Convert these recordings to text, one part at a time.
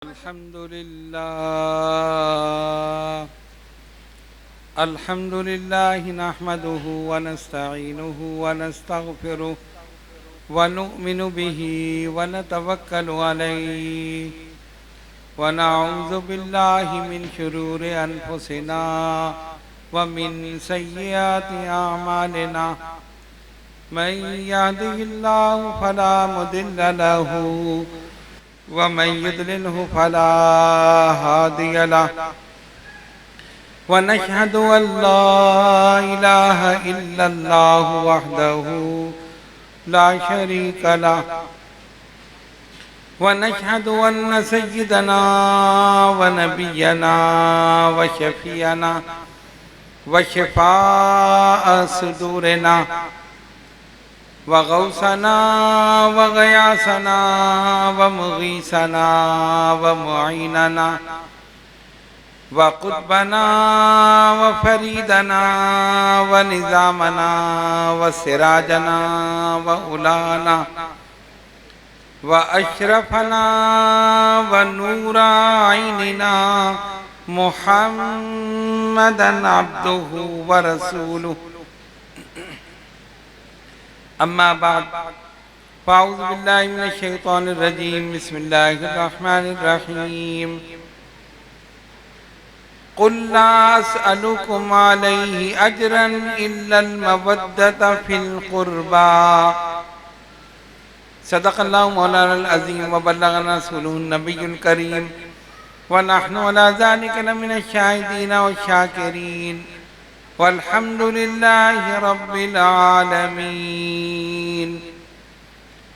الحمد لله نحمده ونستعينه ونستغفره ونؤمن به ونتوكل عليه ونعوذ بالله من شرور أنفسنا ومن سيئات أعمالنا من يهده الله فلا مضل له ومن يضلله فلا هادي له ونشهد أن لا إله إلا الله وحده لا شريك له ونشهد أن سيدنا ونبينا وشفيعنا وشفاء صدورنا وغوثنا وغياثنا ومغيثنا ومعيننا وقطبنا وفريدنا ونظامنا وسراجنا وأولانا وأشرفنا ونور عيننا محمدا عبده ورسوله أما بعد فأعوذ بالله من الشيطان الرجيم بسم الله الرحمن الرحيم قل لا أسألكم عليه أجرا إلا المودة في القربى صدق الله مولانا العظيم وبلغنا رسوله النبي الكريم ونحن على ذلك لمن الشاهدين والشاكرين والحمد لله رب العالمین۔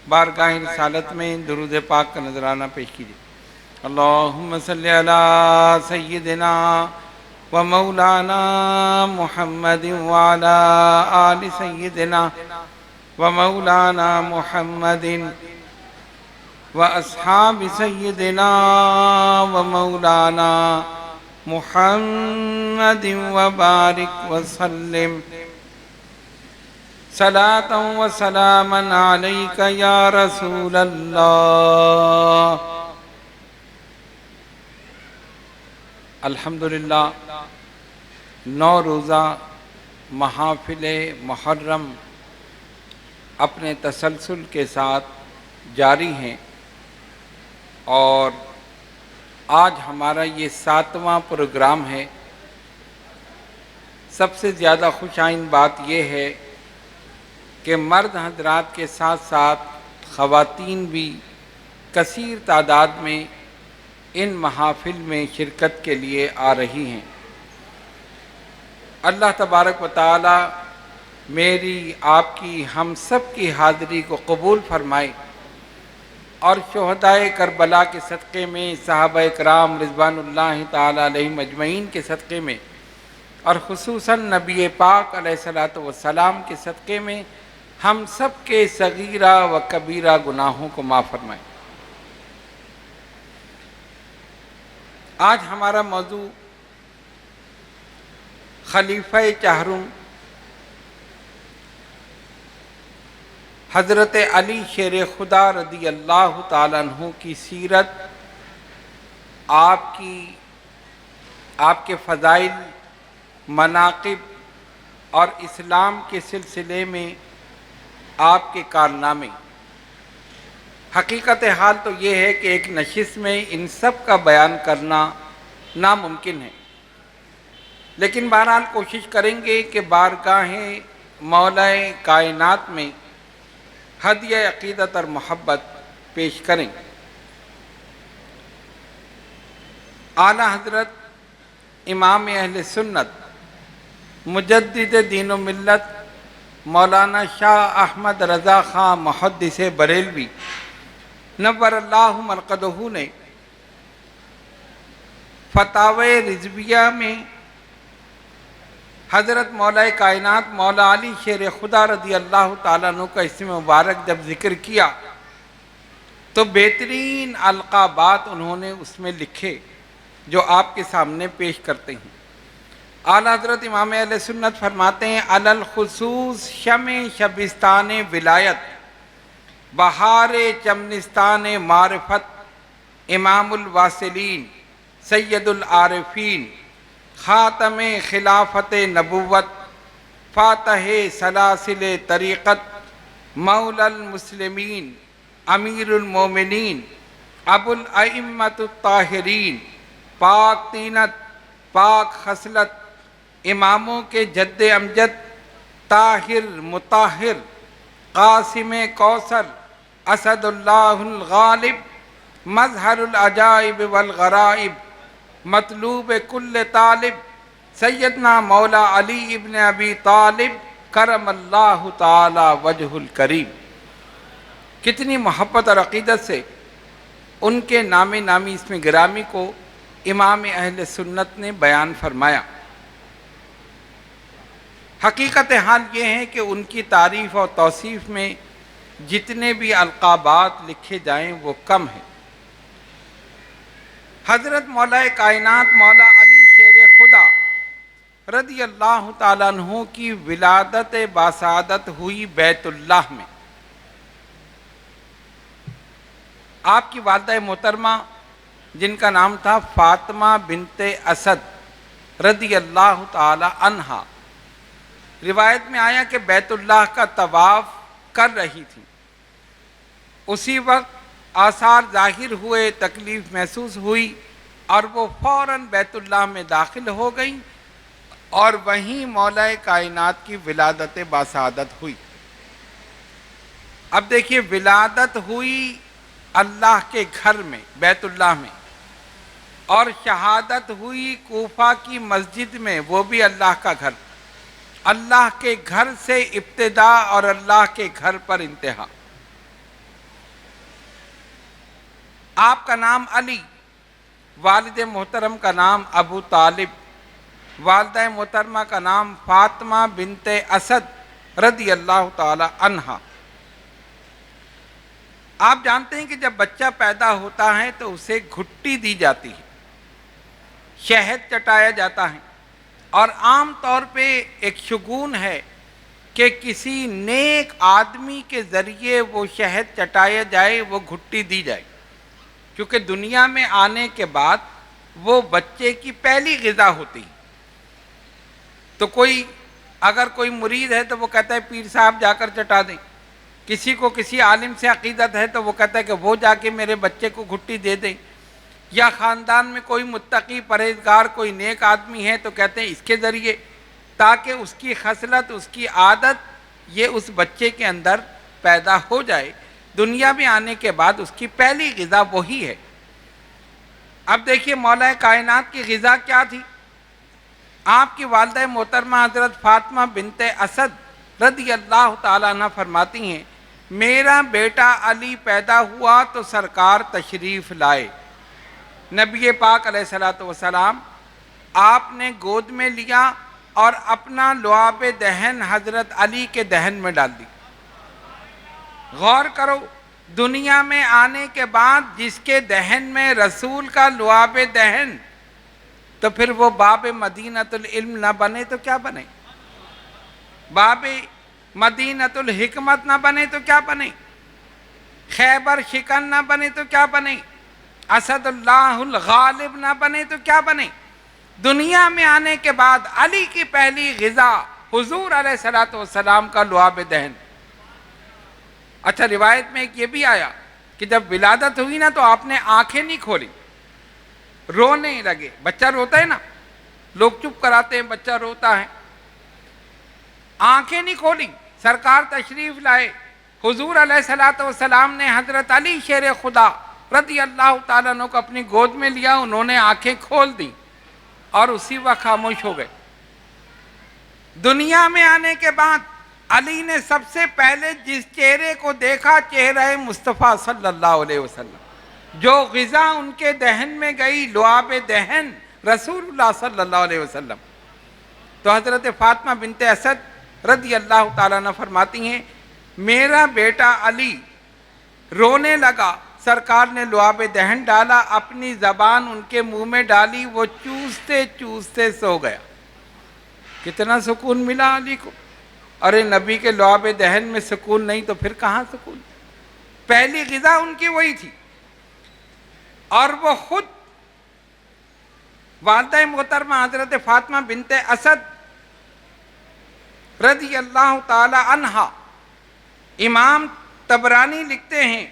بارگاہ رسالت میں درود پاک کا نذرانہ پیش کیجئے۔ اللہم صلی علی سیدنا و مولانا محمد وعلی آل سیدنا و مولانا محمد و اصحاب سیدنا و مولانا محمد وبارک وسلم صلاۃ و سلاما علیک یا رسول اللہ۔ الحمدللہ 9 روزہ محافل محرم اپنے تسلسل کے ساتھ جاری ہیں، اور آج ہمارا یہ 7واں پروگرام ہے۔ سب سے زیادہ خوش آئند بات یہ ہے کہ مرد حضرات کے ساتھ ساتھ خواتین بھی کثیر تعداد میں ان محافل میں شرکت کے لیے آ رہی ہیں۔ اللہ تبارک و تعالی میری، آپ کی، ہم سب کی حاضری کو قبول فرمائے، اور شہدائے کربلا کے صدقے میں، صحابہ کرام رضوان اللہ تعالی علیہم اجمعین کے صدقے میں، اور خصوصاً نبی پاک علیہ الصلوۃ والسلام کے صدقے میں ہم سب کے صغیرہ و کبیرہ گناہوں کو معاف فرمائے۔ آج ہمارا موضوع خلیفہ چہارم حضرت علی شیر خدا رضی اللہ تعالیٰ عنہ کی سیرت، آپ کے فضائل، مناقب اور اسلام کے سلسلے میں آپ کے کارنامے۔ حقیقت حال تو یہ ہے کہ ایک نشست میں ان سب کا بیان کرنا ناممکن ہے، لیکن بہرحال کوشش کریں گے کہ بارگاہ مولا کائنات میں ہدیہ عقیدت اور محبت پیش کریں۔ اعلیٰ حضرت امام اہل سنت مجدد دین و ملت مولانا شاہ احمد رضا خان محدث بریلوی نور اللہ مرقدہ نے فتاوی رضویہ میں حضرت مولا کائنات مولا علی شیر خدا رضی اللہ تعالیٰ عنہ کا اسم مبارک جب ذکر کیا تو بہترین القابات انہوں نے اس میں لکھے جو آپ کے سامنے پیش کرتے ہیں۔ اعلیٰ حضرت امام اہل سنت فرماتے ہیں علی الخصوص شمع شبستان ولایت، بہار چمنستان معرفت، امام الواصلین، سید العارفین، خاتم خلافت نبوت، فاتح سلاسل طریقت، مولا المسلمین، امیر المومنین، ابو الائمۃ الطاہرین، پاک طینت، پاک خصلت، اماموں کے جد امجد، طاہر مطہر، قاسم کوثر، اسد اللہ الغالب، مظہر العجائب والغرائب، مطلوب کل طالب، سیدنا مولا علی ابن ابی طالب کرم اللہ تعالی وجہ الکریم۔ کتنی محبت اور عقیدت سے ان کے نام نامی اسم گرامی کو امام اہل سنت نے بیان فرمایا۔ حقیقت حال یہ ہے کہ ان کی تعریف اور توصیف میں جتنے بھی القابات لکھے جائیں وہ کم ہیں۔ حضرت مولا کائنات مولا علی شیر خدا رضی اللہ تعالیٰ عنہ کی ولادت باسعادت ہوئی بیت اللہ میں۔ آپ کی والدہ محترمہ جن کا نام تھا فاطمہ بنت اسد رضی اللہ تعالی عنہا، روایت میں آیا کہ بیت اللہ کا طواف کر رہی تھی، اسی وقت آثار ظاہر ہوئے، تکلیف محسوس ہوئی اور وہ فوراً بیت اللہ میں داخل ہو گئیں اور وہیں مولا کائنات کی ولادت باسعادت ہوئی۔ اب دیکھیے، ولادت ہوئی اللہ کے گھر میں بیت اللہ میں، اور شہادت ہوئی کوفہ کی مسجد میں، وہ بھی اللہ کا گھر۔ اللہ کے گھر سے ابتدا اور اللہ کے گھر پر انتہا۔ آپ کا نام علی، والد محترم کا نام ابو طالب، والدہ محترمہ کا نام فاطمہ بنت اسد رضی اللہ تعالی عنہا۔ آپ جانتے ہیں کہ جب بچہ پیدا ہوتا ہے تو اسے گھٹی دی جاتی ہے، شہد چٹایا جاتا ہے، اور عام طور پہ ایک شگون ہے کہ کسی نیک آدمی کے ذریعے وہ شہد چٹایا جائے، وہ گھٹی دی جائے، کیونکہ دنیا میں آنے کے بعد وہ بچے کی پہلی غذا ہوتی ہے۔ تو اگر کوئی مرید ہے تو وہ کہتا ہے پیر صاحب جا کر چٹا دیں، کسی کو کسی عالم سے عقیدت ہے تو وہ کہتا ہے کہ وہ جا کے میرے بچے کو گھٹی دے دیں، یا خاندان میں کوئی متقی پرہیزگار کوئی نیک آدمی ہے تو کہتے ہیں اس کے ذریعے، تاکہ اس کی خصلت، اس کی عادت یہ اس بچے کے اندر پیدا ہو جائے، دنیا میں آنے کے بعد اس کی پہلی غذا وہی ہے۔ اب دیکھیے مولا کائنات کی غذا کیا تھی؟ آپ کی والدہ محترمہ حضرت فاطمہ بنت اسد رضی اللہ تعالیٰ عنہ فرماتی ہیں، میرا بیٹا علی پیدا ہوا تو سرکار تشریف لائے، نبی پاک علیہ الصلوۃ والسلام آپ نے گود میں لیا اور اپنا لعاب دہن حضرت علی کے دہن میں ڈال دی۔ غور کرو، دنیا میں آنے کے بعد جس کے دہن میں رسول کا لعاب دہن، تو پھر وہ باب مدینۃ العلم نہ بنے تو کیا بنے؟ باب مدینۃ الحکمت نہ بنے تو کیا بنے؟ خیبر شکن نہ بنے تو کیا بنے؟ اسد اللہ الغالب نہ بنے تو کیا بنے؟ دنیا میں آنے کے بعد علی کی پہلی غذا حضور علیہ الصلوۃ والسلام کا لعاب دہن۔ اچھا، روایت میں ایک یہ بھی آیا کہ جب ولادت ہوئی نا تو آپ نے آنکھیں نہیں کھولی، رونے لگے۔ بچہ روتا ہے نا، لوگ چپ کراتے ہیں، بچہ روتا ہے، آنکھیں نہیں کھولی، سرکار تشریف لائے، حضور علیہ الصلوۃ والسلام نے حضرت علی شیر خدا رضی اللہ تعالیٰ عنہ کو اپنی گود میں لیا، انہوں نے آنکھیں کھول دیں اور اسی وقت خاموش ہو گئے۔ دنیا میں آنے کے بعد علی نے سب سے پہلے جس چہرے کو دیکھا، چہرہ مصطفیٰ صلی اللہ علیہ وسلم، جو غذا ان کے دہن میں گئی، لعاب دہن رسول اللہ صلی اللہ علیہ وسلم۔ تو حضرت فاطمہ بنت اسد رضی اللہ تعالیٰ عنہ فرماتی ہیں، میرا بیٹا علی رونے لگا، سرکار نے لعاب دہن ڈالا، اپنی زبان ان کے منہ میں ڈالی، وہ چوستے چوستے سو گیا۔ کتنا سکون ملا علی کو! ارے نبی کے لعاب دہن میں سکون نہیں تو پھر کہاں سکون؟ پہلی غذا ان کی وہی تھی۔ اور وہ خود والدہ محترمہ حضرت فاطمہ بنت اسد رضی اللہ تعالی عنہا، امام طبرانی لکھتے ہیں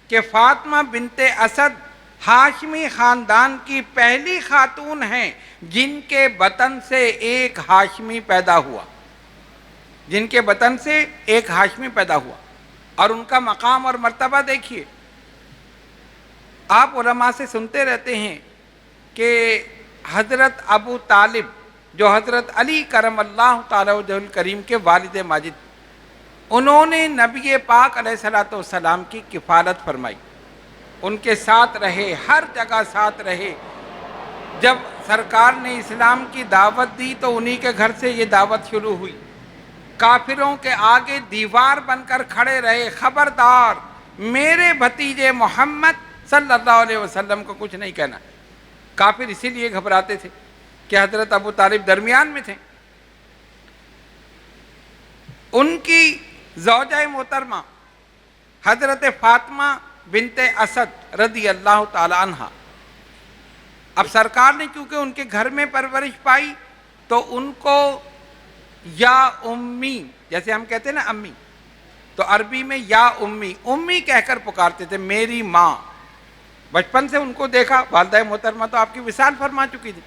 کہ فاطمہ بنت اسد ہاشمی خاندان کی پہلی خاتون ہیں جن کے بطن سے ایک ہاشمی پیدا ہوا، جن کے بطن سے ایک ہاشمی پیدا ہوا۔ اور ان کا مقام اور مرتبہ دیکھیے، آپ علماء سے سنتے رہتے ہیں کہ حضرت ابو طالب جو حضرت علی کرم اللہ تعالی وجہہ الکریم کے والد ماجد، انہوں نے نبی پاک علیہ الصلوۃ والسلام کی کفالت فرمائی، ان کے ساتھ رہے، ہر جگہ ساتھ رہے۔ جب سرکار نے اسلام کی دعوت دی تو انہی کے گھر سے یہ دعوت شروع ہوئی، کافروں کے آگے دیوار بن کر کھڑے رہے، خبردار میرے بھتیجے محمد صلی اللہ علیہ وسلم کو کچھ نہیں کہنا۔ کافر اسی لیے گھبراتے تھے کہ حضرت ابو طالب درمیان میں تھے۔ ان کی زوجہ محترمہ حضرت فاطمہ بنت اسد رضی اللہ تعالی عنہ، اب سرکار نے کیونکہ ان کے گھر میں پرورش پائی تو ان کو یا امی، جیسے ہم کہتے ہیں نا امی، تو عربی میں یا امی، امی کہہ کر پکارتے تھے، میری ماں۔ بچپن سے ان کو دیکھا، والدہ محترمہ تو آپ کی وصال فرما چکی تھی۔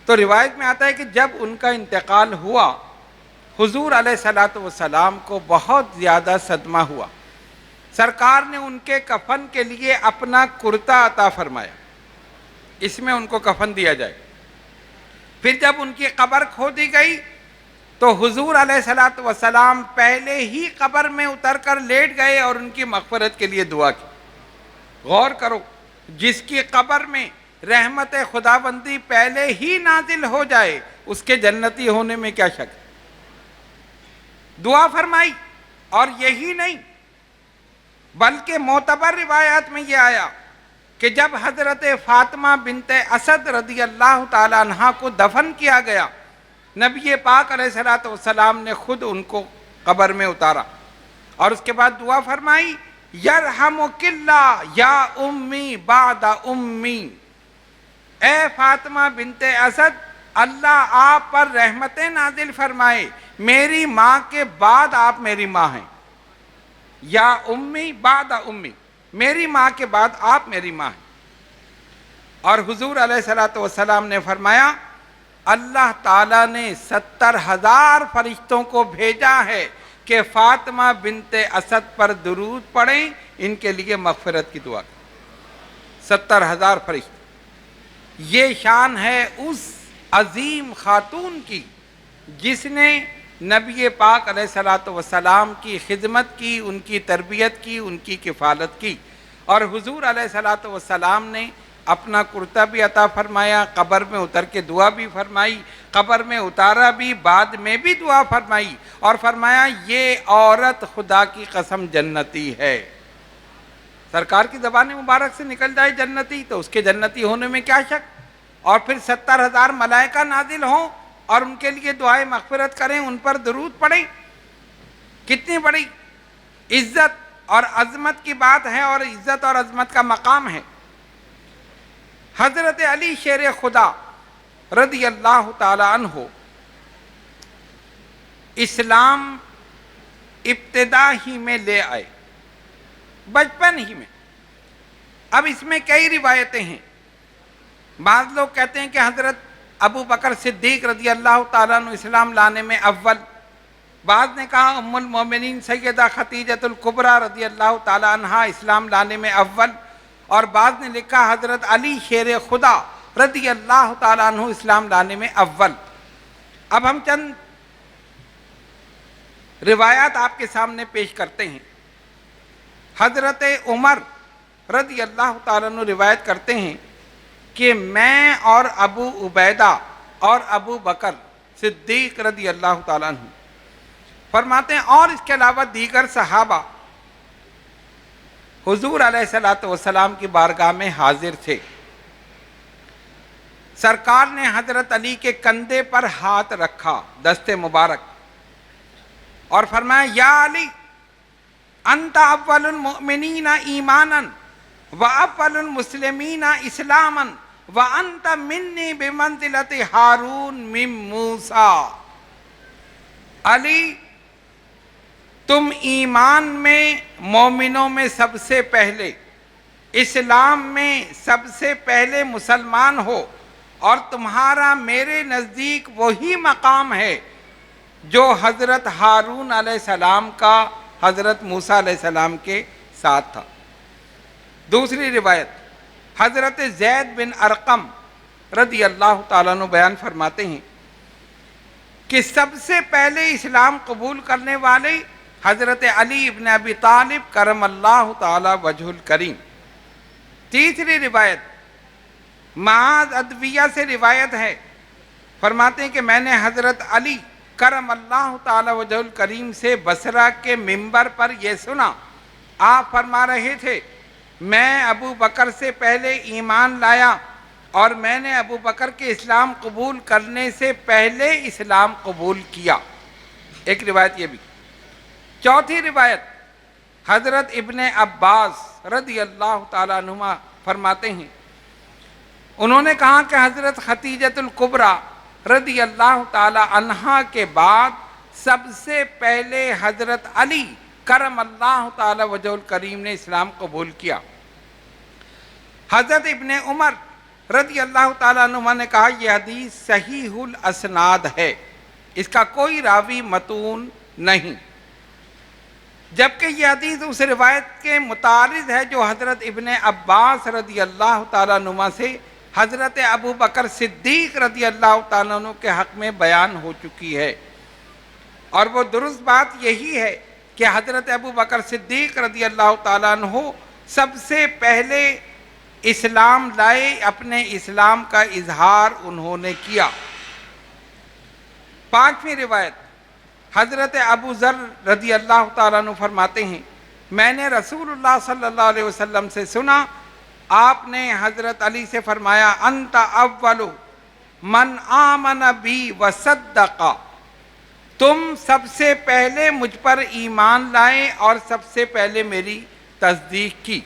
تو روایت میں آتا ہے کہ جب ان کا انتقال ہوا، حضور علیہ الصلوۃ والسلام کو بہت زیادہ صدمہ ہوا۔ سرکار نے ان کے کفن کے لیے اپنا کرتا عطا فرمایا، اس میں ان کو کفن دیا جائے۔ پھر جب ان کی قبر کھودی گئی تو حضور علیہ الصلوۃ والسلام پہلے ہی قبر میں اتر کر لیٹ گئے اور ان کی مغفرت کے لیے دعا کی۔ غور کرو، جس کی قبر میں رحمت خداوندی پہلے ہی نازل ہو جائے اس کے جنتی ہونے میں کیا شک ہے؟ دعا فرمائی، اور یہی نہیں بلکہ معتبر روایات میں یہ آیا کہ جب حضرت فاطمہ بنت اسد رضی اللہ تعالی عنہا کو دفن کیا گیا، نبی پاک علیہ الصلوۃ والسلام نے خود ان کو قبر میں اتارا اور اس کے بعد دعا فرمائی، یرحمک اللہ یا امی بعد امی، اے فاطمہ بنت اسد اللہ آپ پر رحمتیں نازل فرمائے، میری ماں کے بعد آپ میری ماں ہیں، یا امی بعد امی، میری ماں کے بعد آپ میری ماں ہیں۔ اور حضور علیہ الصلوۃ والسلام نے فرمایا، اللہ تعالیٰ نے 70,000 فرشتوں کو بھیجا ہے کہ فاطمہ بنت اسد پر درود پڑھیں، ان کے لیے مغفرت کی دعا کریں۔ 70,000 فرشتے۔ یہ شان ہے اس عظیم خاتون کی جس نے نبی پاک علیہ الصلوۃ والسلام کی خدمت کی، ان کی تربیت کی، ان کی کفالت کی۔ اور حضور علیہ الصلوۃ والسلام نے اپنا کرتا بھی عطا فرمایا، قبر میں اتر کے دعا بھی فرمائی، قبر میں اتارا بھی، بعد میں بھی دعا فرمائی، اور فرمایا یہ عورت خدا کی قسم جنتی ہے۔ سرکار کی زبان مبارک سے نکل جائے جنتی تو اس کے جنتی ہونے میں کیا شک؟ اور پھر 70,000 ملائکہ نازل ہوں اور ان کے لیے دعائیں مغفرت کریں، ان پر درود پڑھیں، کتنی بڑی عزت اور عظمت کی بات ہے، اور عزت اور عظمت کا مقام ہے۔ حضرت علی شیر خدا رضی اللہ تعالی عنہ اسلام ابتدا ہی میں لے آئے، بچپن ہی میں۔ اب اس میں کئی روایتیں ہیں۔ بعض لوگ کہتے ہیں کہ حضرت ابو بکر صدیق رضی اللہ تعالیٰ عنہ اسلام لانے میں اول، بعض نے کہا ام المومنین سیدہ خدیجۃ الکبریٰ رضی اللہ تعالیٰ عنہا اسلام لانے میں اول، اور بعض نے لکھا حضرت علی شیر خدا رضی اللہ تعالیٰ عنہ اسلام لانے میں اول۔ اب ہم چند روایات آپ کے سامنے پیش کرتے ہیں۔ حضرت عمر رضی اللہ تعالیٰ عنہ روایت کرتے ہیں کہ میں اور ابو عبیدہ اور ابو بکر صدیق رضی اللہ تعالیٰ عنہ فرماتے ہیں، اور اس کے علاوہ دیگر صحابہ حضور علیہ الصلوۃ والسلام کی بارگاہ میں حاضر تھے۔ سرکار نے حضرت علی کے کندھے پر ہاتھ رکھا، دست مبارک، اور فرمایا، یا علی انت اول المؤمنین ایمانا، وَأَوَّلُ الْمُسْلِمِينَ إِسْلَامًا وَأَنْتَ مِنِّي بِمَنْزِلَةِ ہارون من موسیٰ۔ علی، تم ایمان میں مومنوں میں سب سے پہلے، اسلام میں سب سے پہلے مسلمان ہو، اور تمہارا میرے نزدیک وہی مقام ہے جو حضرت ہارون علیہ السلام کا حضرت موسیٰ علیہ السلام کے ساتھ تھا۔ دوسری روایت، حضرت زید بن ارقم رضی اللہ تعالیٰ عنہ بیان فرماتے ہیں کہ سب سے پہلے اسلام قبول کرنے والے حضرت علی ابن ابی طالب کرم اللہ تعالی وجہ الکریم۔ تیسری روایت معاذ ادویہ سے روایت ہے، فرماتے ہیں کہ میں نے حضرت علی کرم اللہ تعالی وجہ الکریم سے بصرہ کے منبر پر یہ سنا، آپ فرما رہے تھے میں ابو بکر سے پہلے ایمان لایا اور میں نے ابو بکر کے اسلام قبول کرنے سے پہلے اسلام قبول کیا۔ ایک روایت یہ بھی۔ چوتھی روایت حضرت ابن عباس رضی اللہ تعالیٰ عنہما فرماتے ہیں، انہوں نے کہا کہ حضرت خدیجۃ الکبریٰ رضی اللہ تعالیٰ عنہا کے بعد سب سے پہلے حضرت علی کرم اللہ تعالیٰ وجہ الکریم نے اسلام قبول کیا۔ حضرت ابن عمر رضی اللہ تعالیٰ عنہما نے کہا یہ حدیث صحیح الاسناد ہے، اس کا کوئی راوی متون نہیں، جبکہ یہ حدیث اس روایت کے متعارض ہے جو حضرت ابن عباس رضی اللہ تعالیٰ عنہما سے حضرت ابو بکر صدیق رضی اللہ تعالیٰ عنہ کے حق میں بیان ہو چکی ہے، اور وہ درست بات یہی ہے کہ حضرت ابو بکر صدیق رضی اللہ تعالیٰ عنہ سب سے پہلے اسلام لائے، اپنے اسلام کا اظہار انہوں نے کیا۔ پانچویں روایت حضرت ابو ذر رضی اللہ تعالیٰ عنہ فرماتے ہیں میں نے رسول اللہ صلی اللہ علیہ وسلم سے سنا، آپ نے حضرت علی سے فرمایا انت اول من آمن بی وصدق، تم سب سے پہلے مجھ پر ایمان لائے اور سب سے پہلے میری تصدیق کی۔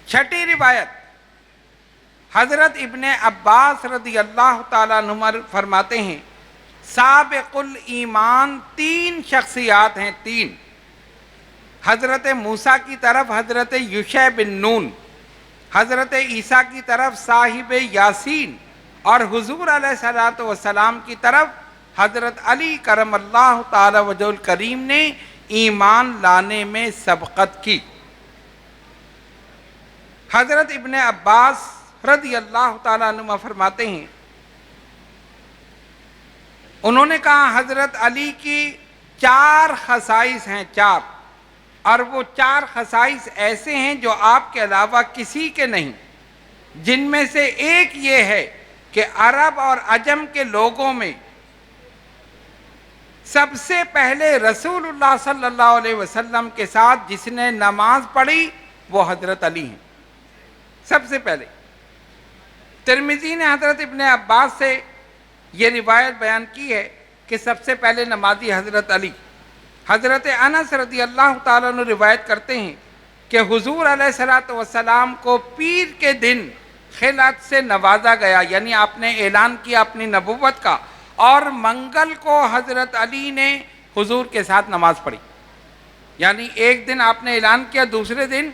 چھٹی روایت حضرت ابن عباس رضی اللہ تعالیٰ عنہما فرماتے ہیں سابق الایمان تین شخصیات ہیں، تین، حضرت موسیٰ کی طرف حضرت یوشع بن نون، حضرت عیسیٰ کی طرف صاحب یاسین، اور حضور علیہ السلام کی طرف حضرت علی کرم اللہ تعالی وجہ الکریم نے ایمان لانے میں سبقت کی۔ حضرت ابن عباس رضی اللہ تعالیٰ عنہ فرماتے ہیں انہوں نے کہا حضرت علی کی چار خصائص ہیں، چار، اور وہ چار خصائص ایسے ہیں جو آپ کے علاوہ کسی کے نہیں، جن میں سے ایک یہ ہے کہ عرب اور عجم کے لوگوں میں سب سے پہلے رسول اللہ صلی اللہ علیہ وسلم کے ساتھ جس نے نماز پڑھی وہ حضرت علی ہیں، سب سے پہلے۔ ترمذی نے حضرت ابن عباس سے یہ روایت بیان کی ہے کہ سب سے پہلے نمازی حضرت علی۔ حضرت انس رضی اللہ تعالیٰ عنہ روایت کرتے ہیں کہ حضور علیہ السلام کو پیر کے دن خلعت سے نوازا گیا، یعنی آپ نے اعلان کیا اپنی نبوت کا، اور منگل کو حضرت علی نے حضور کے ساتھ نماز پڑھی، یعنی ایک دن آپ نے اعلان کیا، دوسرے دن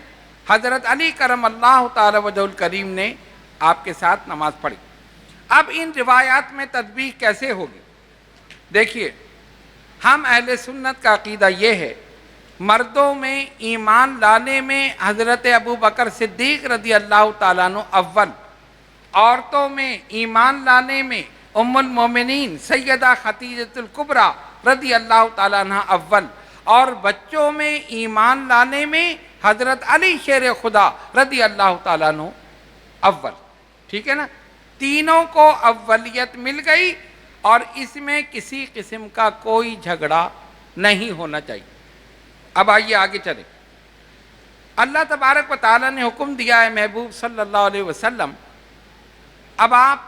حضرت علی کرم اللہ تعالی وجہ الکریم نے آپ کے ساتھ نماز پڑھی۔ اب ان روایات میں تطبیق کیسے ہوگی؟ دیکھیے، ہم اہل سنت کا عقیدہ یہ ہے مردوں میں ایمان لانے میں حضرت ابو بکر صدیق رضی اللہ تعالیٰ عنہ اول، عورتوں میں ایمان لانے میں ام المومنین سیدہ خدیجۃ الکبریٰ رضی اللہ تعالیٰ عنہ اول، اور بچوں میں ایمان لانے میں حضرت علی شیر خدا رضی اللہ تعالیٰ عنہ اول، ٹھیک ہے نا؟ تینوں کو اولیت مل گئی، اور اس میں کسی قسم کا کوئی جھگڑا نہیں ہونا چاہیے۔ اب آئیے آگے چلیں۔ اللہ تبارک و تعالیٰ نے حکم دیا ہے محبوب صلی اللہ علیہ وسلم، اب آپ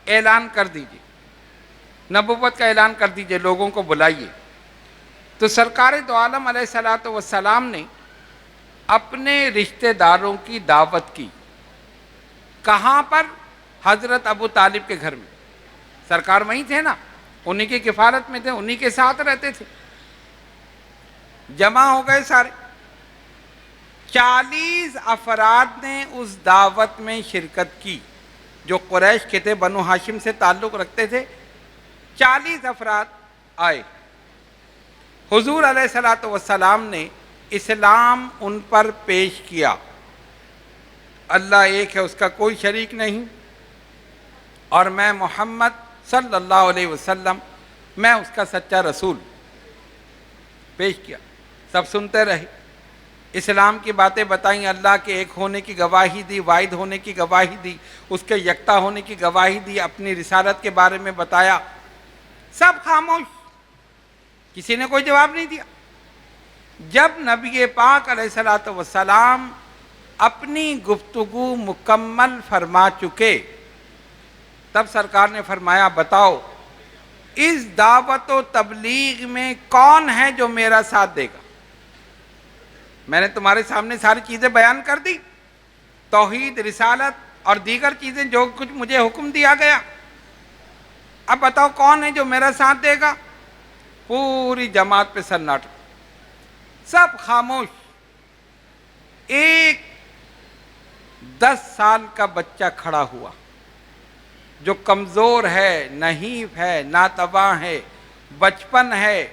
اعلان کر دیجئے، نبوت کا اعلان کر دیجئے، لوگوں کو بلائیے تو سرکار دو عالم علیہ الصلوۃ والسلام نے اپنے رشتہ داروں کی دعوت کی. کہاں پر؟ حضرت ابو طالب کے گھر میں. سرکار وہیں تھے نا، انہی کی کفالت میں تھے، انہی کے ساتھ رہتے تھے. جمع ہو گئے سارے. 40 افراد نے اس دعوت میں شرکت کی جو قریش کے تھے، بنو ہاشم سے تعلق رکھتے تھے. 40 افراد آئے. حضور علیہ الصلوۃ والسلام نے اسلام ان پر پیش کیا. اللہ ایک ہے، اس کا کوئی شریک نہیں، اور میں محمد صلی اللہ علیہ وسلم میں اس کا سچا رسول. پیش کیا. سب سنتے رہے. اسلام کی باتیں بتائیں، اللہ کے ایک ہونے کی گواہی دی، واحد ہونے کی گواہی دی، اس کے یکتا ہونے کی گواہی دی، اپنی رسالت کے بارے میں بتایا. سب خاموش، کسی نے کوئی جواب نہیں دیا. جب نبی پاک علیہ الصلوۃ والسلام اپنی گفتگو مکمل فرما چکے، تب سرکار نے فرمایا بتاؤ اس دعوت و تبلیغ میں کون ہے جو میرا ساتھ دے گا؟ میں نے تمہارے سامنے ساری چیزیں بیان کر دی، توحید، رسالت اور دیگر چیزیں جو کچھ مجھے حکم دیا گیا. اب بتاؤ کون ہے جو میرا ساتھ دے گا؟ پوری جماعت پہ سناٹا، سب خاموش. ایک 10 سال کا بچہ کھڑا ہوا جو کمزور ہے، نحیف ہے، ناتواں ہے، بچپن ہے.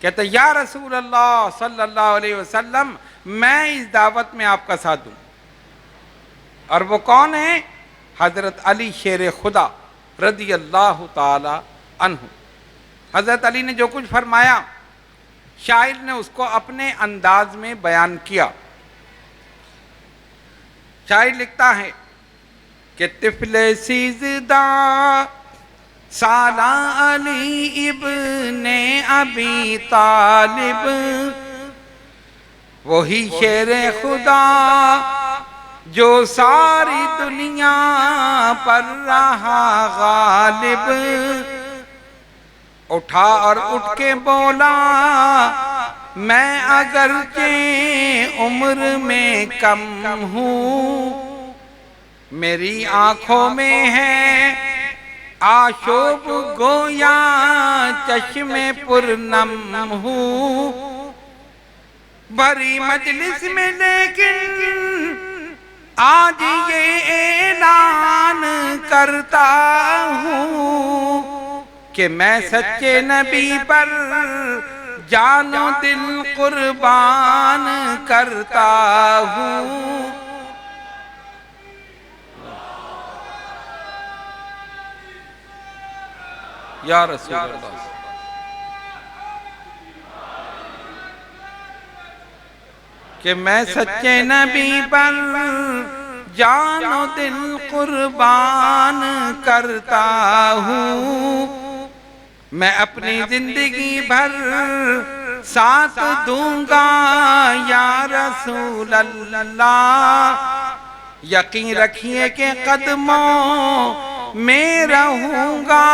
کہتا یا رسول اللہ صلی اللہ علیہ وسلم میں اس دعوت میں آپ کا ساتھ دوں. اور وہ کون ہے؟ حضرت علی شیر خدا رضی اللہ تعالی عنہ. حضرت علی نے جو کچھ فرمایا شاعر نے اس کو اپنے انداز میں بیان کیا. شاعر لکھتا ہے کہ طفل سیزدہ سالہ علی ابن ابی طالب، وہی شیر خدا جو ساری دنیا پر رہا غالب. اٹھا اور اٹھ کے بولا میں اگرچہ عمر میں کم ہوں، میری آنکھوں میں ہے آشوب گویا چشم پرنم ہوں. بھری مجلس میں لیکن آج یہ اعلان کرتا ہوں کہ میں سچے نبی پر جان و دل قربان کرتا ہوں. یا رسول اللہ، کہ میں سچے نبی پر جان و دل قربان کرتا ہوں. میں اپنی زندگی بھر ساتھ دوں گا یا رسول اللہ. یقین رکھیے کہ قدموں میں رہوں گا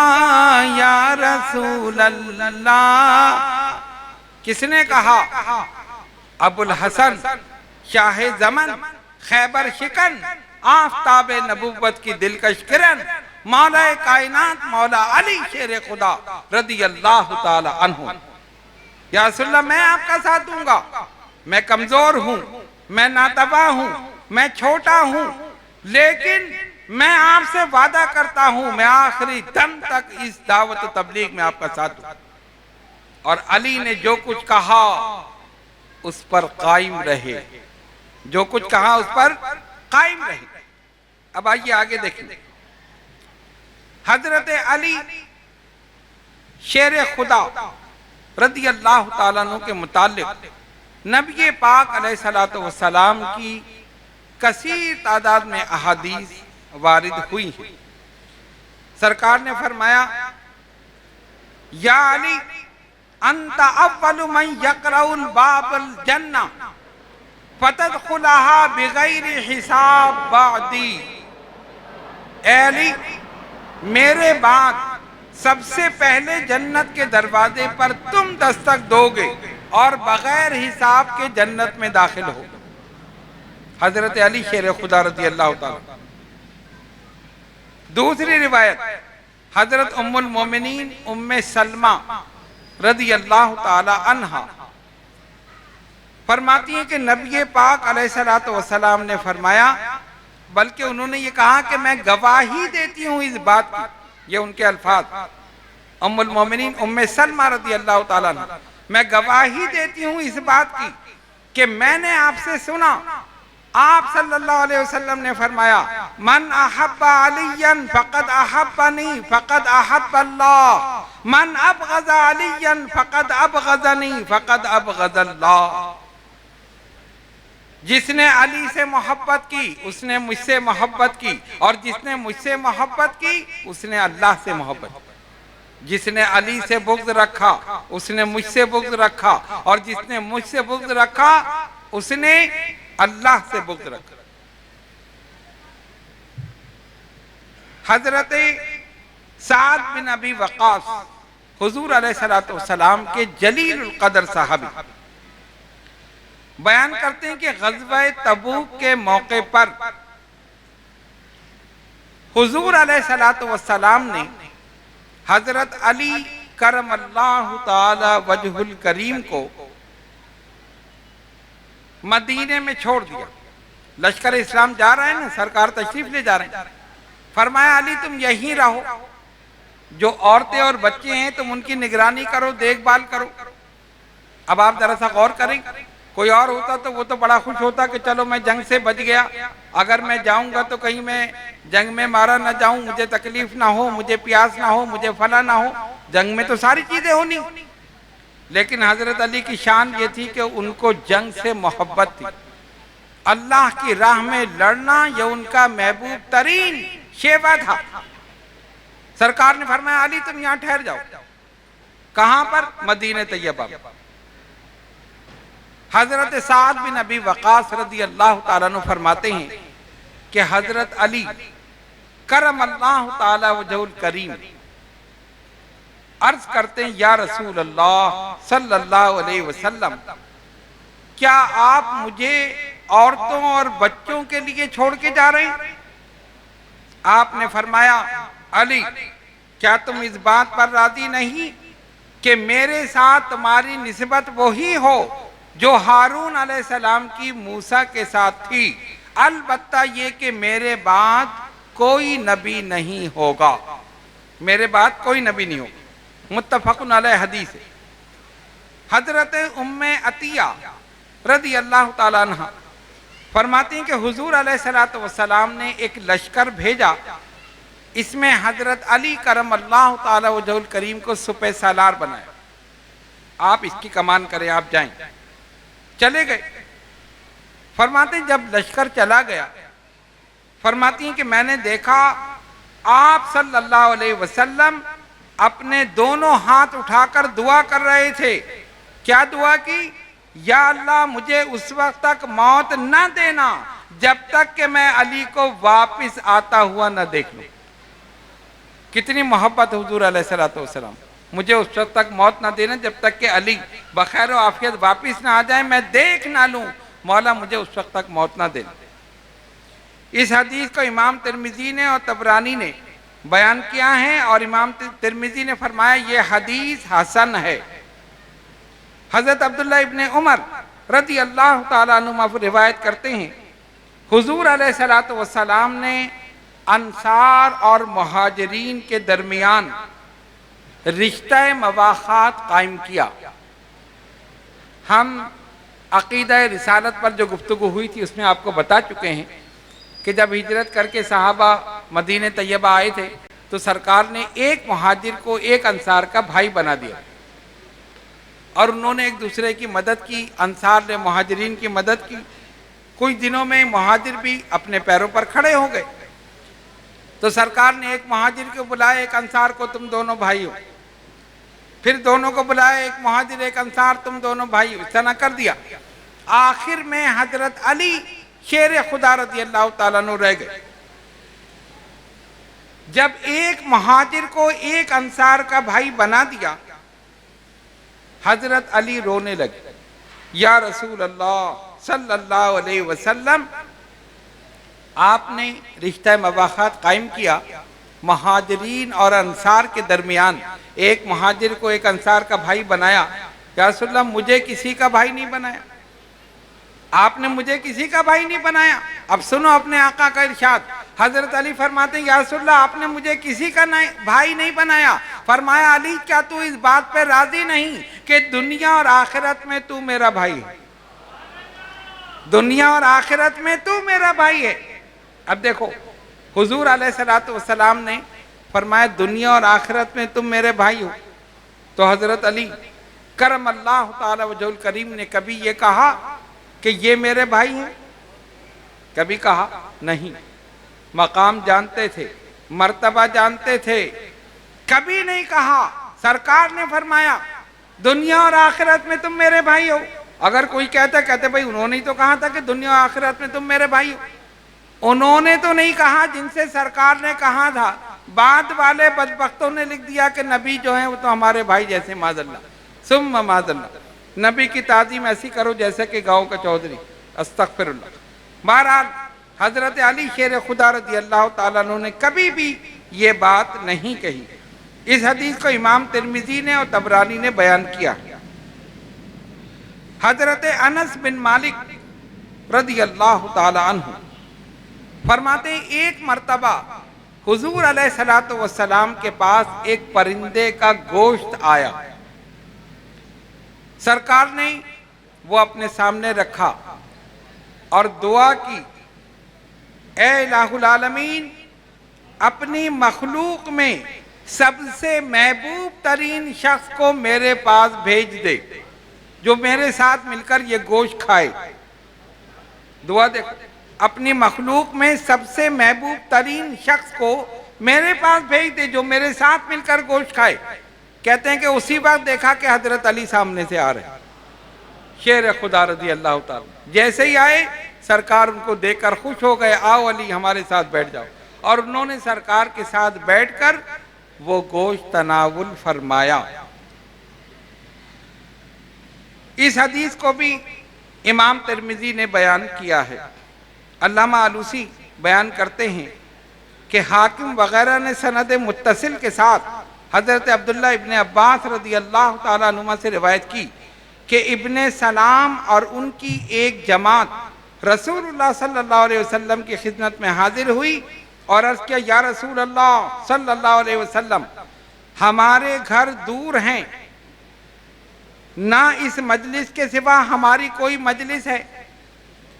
یا رسول اللہ. کس نے کہا؟ ابو الحسن شاہ زمن، خیبر شکن، آفتاب نبوت کی دلکش کرن، مولا کائنات مولا علی شیر خدا رضی اللہ تعالی عنہ. یا رسول اللہ میں آپ کا ساتھ دوں گا. میں کمزور ہوں، میں ناتواں ہوں، میں چھوٹا ہوں، لیکن میں آپ سے وعدہ کرتا ہوں میں آخری دم تک اس دعوت و تبلیغ میں آپ کا ساتھ دوں. اور علی نے جو کچھ کہا اس پر قائم رہے، جو کچھ کہا اس پر قائم رہے. اب آئیے آگے دیکھیں. حضرت علی شیر خدا رضی اللہ تعالیٰ عنہ کے متعلق نبی پاک علیہ الصلوۃ والسلام کی کثیر تعداد میں احادیث وارد ہوئی ہیں. سرکار نے فرمایا یا علی انت اول من یقرع الباب الجنہ فتدخلها بغیر حساب بعدی. اے علی میرے بعد سب سے پہلے جنت کے دروازے پر تم دستک دو گے اور بغیر حساب کے جنت میں داخل ہو. حضرت علی شیر خدا رضی اللہ تعالی. دوسری روایت حضرت ام المومنین ام سلمہ رضی اللہ تعالی عنہا فرماتی ہیں کہ نبی پاک علیہ السلام نے فرمایا، بلکہ انہوں نے یہ کہا کہ میں گواہی دیتی ہوں اس بات کی. یہ ان کے الفاظ، ام المومنین ام سلمہ رضی اللہ تعالیٰ عنہ، میں گواہی دیتی ہوں اس بات کی کہ میں نے آپ سے سنا، آپ صلی اللہ علیہ وسلم نے فرمایا، من احب علی فقد احبنی فقد احب اللہ، من ابغض علی فقد ابغضنی فقد ابغض اللہ. جس نے علی سے محبت کی اس نے مجھ سے محبت کی، اور جس نے مجھ سے محبت کی اس نے اللہ سے محبت کی. جس نے علی سے بغض رکھا اس نے مجھ سے بغض رکھا، اور جس نے مجھ سے بغض رکھا اس نے اللہ سے بغض رکھا. حضرت سعد بن ابی وقاص حضور علیہ السلام کے جلیل القدر صحابی بیان کرتے ہیں کہ غزوہ تبوک کے موقع پر حضور علیہ السلام نے حضرت علی کرم اللہ تعالی وجہ الکریم کو مدینے میں چھوڑ دیا. لشکر اسلام جا رہے ہیں نا، سرکار تشریف لے جا رہے ہیں. فرمایا علی تم یہیں رہو، جو عورتیں اور بچے ہیں تم ان کی نگرانی کرو، دیکھ بھال کرو. اب آپ ذرا سا غور کریں، کوئی اور ہوتا تو وہ تو بڑا خوش ہوتا کہ چلو میں جنگ سے بچ گیا، اگر میں جاؤں گا تو کہیں میں جنگ میں مارا نہ جاؤں، مجھے تکلیف نہ ہو، مجھے پیاس نہ ہو، مجھے فلاں نہ ہو. جنگ میں تو ساری چیزیں ہونی. لیکن حضرت علی کی شان یہ تھی کہ ان کو جنگ سے محبت تھی. اللہ کی راہ میں لڑنا یہ ان کا محبوب ترین شیوا تھا. سرکار نے فرمایا علی تم یہاں ٹھہر جاؤ. کہاں پر؟ مدینہ طیبہ. حضرت سعد بن ابی وقاص رضی اللہ تعالیٰ عنہ فرماتے ہیں کہ حضرت علی کرم اللہ تعالیٰ وجہ الکریم عرض کرتے ہیں، یا رسول اللہ صلی اللہ علیہ وسلم، کیا آپ مجھے عورتوں اور بچوں کے لیے چھوڑ کے جا رہے ہیں؟ آپ نے فرمایا علی کیا تم اس بات پر راضی نہیں کہ میرے ساتھ تمہاری نسبت وہی ہو جو ہارون علیہ السلام کی موسیٰ کے ساتھ تھی، البتہ یہ کہ میرے بعد کوئی نبی نہیں ہوگا. میرے بعد کوئی نبی نہیں ہوگا. متفق علیہ حدیث. حضرت ام عطیہ رضی اللہ تعالیٰ عنہ فرماتی ہیں کہ حضور علیہ السلام نے ایک لشکر بھیجا، اس میں حضرت علی کرم اللہ تعالیٰ وجہ الکریم کو سپہ سالار بنایا. آپ اس کی کمان کریں، آپ جائیں. چلے گئے. فرماتے ہیں جب لشکر چلا گیا، فرماتی ہیں کہ میں نے دیکھا آپ صلی اللہ علیہ وسلم اپنے دونوں ہاتھ اٹھا کر دعا کر رہے تھے. کیا دعا کی؟ یا اللہ مجھے اس وقت تک موت نہ دینا جب تک کہ میں علی کو واپس آتا ہوا نہ دیکھ لوں. کتنی محبت حضور علیہ السلام. مجھے اس وقت تک موت نہ دینا جب تک کہ علی بخیر و عافیت واپس نہ آ جائے، میں دیکھ نہ لوں. مولا مجھے اس وقت تک موت نہ دینا. اس حدیث کو امام ترمذی نے اور طبرانی نے بیان کیا ہے، اور امام ترمذی نے فرمایا یہ حدیث حسن ہے. حضرت عبداللہ ابن عمر رضی اللہ تعالیٰ عنہ روایت کرتے ہیں حضور علیہ السلام نے انصار اور مہاجرین کے درمیان رشتہ مواخات قائم کیا. ہم عقیدہ رسالت پر جو گفتگو ہوئی تھی اس میں آپ کو بتا چکے ہیں کہ جب ہجرت کر کے صحابہ مدینہ طیبہ آئے تھے تو سرکار نے ایک مہاجر کو ایک انصار کا بھائی بنا دیا، اور انہوں نے ایک دوسرے کی مدد کی. انصار نے مہاجرین کی مدد کی. کچھ دنوں میں مہاجر بھی اپنے پیروں پر کھڑے ہو گئے. تو سرکار نے ایک مہاجر کو بلایا، ایک انصار کو، تم دونوں بھائی ہو. پھر دونوں کو بلایا، ایک مہاجر ایک انصار، تم دونوں بھائی ہو. اس طرح کر دیا. آخر میں حضرت علی شیر خدا رضی اللہ تعالیٰ عنہ رہ گئے. جب ایک مہاجر کو ایک انصار کا بھائی بنا دیا، حضرت علی رونے لگے، یا رسول اللہ صلی اللہ علیہ وسلم، آپ نے رشتہ مباحثات قائم کیا مہاجرین اور انصار کے درمیان، ایک مہاجر کو ایک انصار کا بھائی بنایا، یا رسول اللہ مجھے کسی کا بھائی نہیں بنایا، آپ نے مجھے کسی کا بھائی نہیں بنایا۔ اب سنو اپنے آقا کا ارشاد، حضرت علی فرماتے ہیں یا رسول اللہ آپ نے مجھے کسی کا بھائی نہیں بنایا۔ فرمایا علی کیا تو اس بات پہ راضی نہیں کہ دنیا اور آخرت میں تو میرا بھائی ہے، دنیا اور آخرت میں تو میرا بھائی ہے۔ اب دیکھو حضور علیہ السلام نے فرمایا دنیا اور آخرت میں تم میرے بھائی ہو، تو حضرت علی کرم اللہ تعالی وجہ الکریم نے کبھی یہ کہا کہ یہ میرے بھائی ہیں؟ کبھی کہا نہیں، مقام جانتے تھے، مرتبہ جانتے تھے، کبھی نہیں کہا۔ سرکار نے فرمایا دنیا اور آخرت میں تم میرے بھائی ہو۔ اگر کوئی کہتے بھائی انہوں نے تو کہا تھا کہ دنیا اور آخرت میں تم میرے بھائی ہو، انہوں نے تو نہیں کہا جن سے سرکار نے کہا تھا، بعد والے بدبختوں نے لکھ دیا کہ نبی جو ہیں وہ تو ہمارے بھائی جیسے، معاذ اللہ ثم معاذ اللہ۔ نبی کی تعظیم ایسی کرو جیسے کہ گاؤں کا چودھری، استغفر اللہ۔ بہرحال حضرت علی شیر خدا رضی اللہ تعالیٰ عنہ نے کبھی بھی یہ بات نہیں کہی۔ اس حدیث کو امام ترمذی نے اور طبرانی نے بیان کیا۔ حضرت انس بن مالک رضی اللہ تعالیٰ عنہ فرماتے ہیں ایک مرتبہ حضور علیہ السلام کے پاس ایک پرندے کا گوشت آیا، سرکار نے وہ اپنے سامنے رکھا اور دعا کی، اے الہ العالمین اپنی مخلوق میں سب سے محبوب ترین شخص کو میرے پاس بھیج دے جو میرے ساتھ مل کر یہ گوشت کھائے۔ دعا دیکھو، اپنی مخلوق میں سب سے محبوب ترین شخص کو میرے پاس بھیج دے جو میرے ساتھ مل کر گوشت کھائے۔ کہتے ہیں کہ اسی وقت دیکھا کہ حضرت علی سامنے سے آ رہے ہیں، شیر خدا رضی اللہ تعالیٰ۔ جیسے ہی آئے سرکار ان کو دیکھ کر خوش ہو گئے، آؤ علی ہمارے ساتھ بیٹھ جاؤ، اور انہوں نے سرکار کے ساتھ بیٹھ کر وہ گوشت تناول فرمایا۔ اس حدیث کو بھی امام ترمذی نے بیان کیا ہے۔ علامہ آلوسی بیان کرتے ہیں کہ حاکم وغیرہ نے سند متصل کے ساتھ حضرت عبداللہ ابن عباس رضی اللہ تعالیٰ عنہما سے روایت کی کہ ابن سلام اور ان کی ایک جماعت رسول اللہ صلی اللہ علیہ وسلم کی خدمت میں حاضر ہوئی اور عرض کیا یا رسول اللہ صلی اللہ علیہ وسلم ہمارے گھر دور ہیں، نہ اس مجلس کے سوا ہماری کوئی مجلس ہے،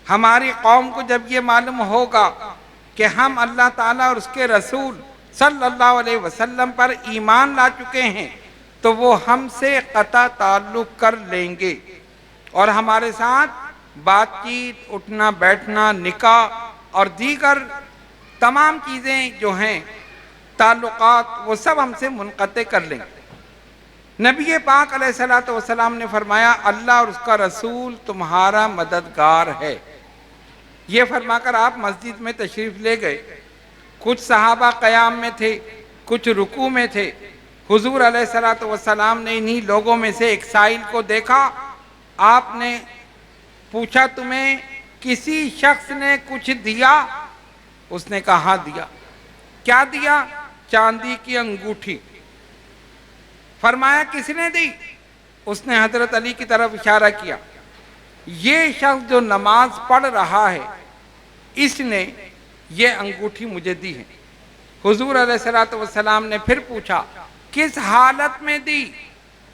ہماری قوم کو جب یہ معلوم ہوگا کہ ہم اللہ تعالیٰ اور اس کے رسول صلی اللہ علیہ وسلم پر ایمان لا چکے ہیں تو وہ ہم سے قطع تعلق کر لیں گے اور ہمارے ساتھ بات چیت، اٹھنا بیٹھنا، نکاح اور دیگر تمام چیزیں جو ہیں تعلقات وہ سب ہم سے منقطع کر لیں گے۔ نبی پاک علیہ السلام نے فرمایا اللہ اور اس کا رسول تمہارا مددگار ہے۔ یہ فرما کر آپ مسجد میں تشریف لے گئے۔ کچھ صحابہ قیام میں تھے، کچھ رکوع میں تھے۔ حضور علیہ السلام نے انہی لوگوں میں سے ایک سائل کو دیکھا، آپ نے پوچھا تمہیں کسی شخص نے کچھ دیا؟ اس نے کہا ہاں دیا۔ کیا دیا؟ چاندی کی انگوٹھی۔ فرمایا کس نے دی؟ اس نے حضرت علی کی طرف اشارہ کیا، یہ شخص جو نماز پڑھ رہا ہے اس نے یہ انگوٹھی مجھے دی ہے۔ حضور علیہ السلام نے پھر پوچھا کس حالت میں دی؟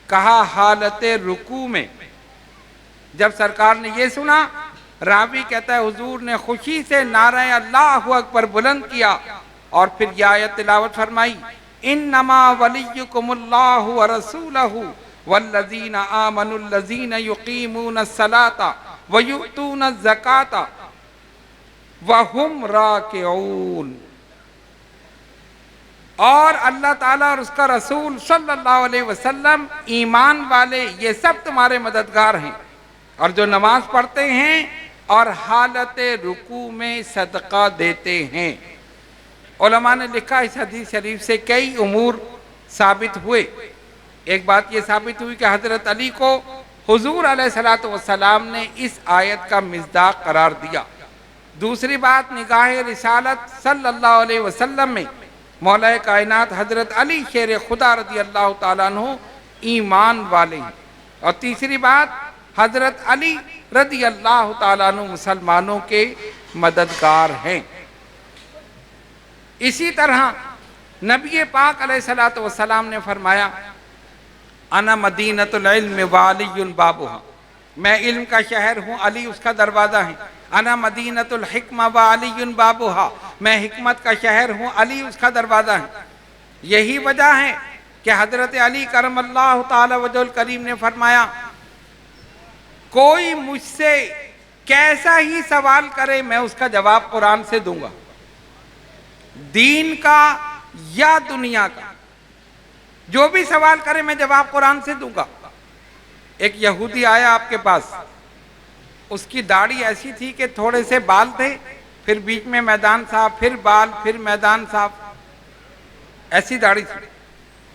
کہا حالت رکوع میں۔ جب سرکار نے یہ سنا، راوی کہتا ہے حضور نے خوشی سے نعرہ اللہ اکبر بلند کیا اور پھر یہ آیت تلاوت فرمائی انما ولیکم اللہ ورسولہ والذین آمنوا الذین یقیمون الصلاۃ ویؤتون الزکاۃ وہم راکعون۔ اور اللہ تعالیٰ اور اس کا رسول صلی اللہ علیہ وسلم، ایمان والے یہ سب تمہارے مددگار ہیں، اور جو نماز پڑھتے ہیں اور حالت رکوع میں صدقہ دیتے ہیں۔ علماء نے لکھا اس حدیث شریف سے کئی امور ثابت ہوئے۔ ایک بات یہ ثابت ہوئی کہ حضرت علی کو حضور علیہ الصلوۃ والسلام نے اس آیت کا مصداق قرار دیا۔ دوسری بات، نگاہ رسالت صلی اللہ علیہ وسلم میں مولا کائنات حضرت علی شیر خدا رضی اللہ تعالیٰ عنہ ایمان والے ہیں۔ اور تیسری بات، حضرت علی رضی اللہ تعالیٰ عنہ مسلمانوں کے مددگار ہیں۔ اسی طرح نبی پاک علیہ الصلوۃ والسلام نے فرمایا انا مدینۃ العلم وعلی بابھا، میں علم کا شہر ہوں، علی اس کا دروازہ ہے۔ انا مدینۃ الحکمہ وعلی بابھا، میں حکمت کا شہر ہوں، علی اس کا دروازہ ہے۔ یہی وجہ ہے کہ حضرت علی کرم اللہ تعالی وجہ الکریم نے فرمایا کوئی مجھ سے کیسا ہی سوال کرے میں اس کا جواب قرآن سے دوں گا، دین کا یا دنیا کا، جو بھی سوال کرے میں جواب قرآن سے دوں گا۔ ایک یہودی آیا آپ کے پاس، اس کی داڑھی ایسی تھی کہ تھوڑے سے بال تھے، پھر بیچ میں میدان صاف، پھر بال، پھر میدان صاف، ایسی داڑھی تھی۔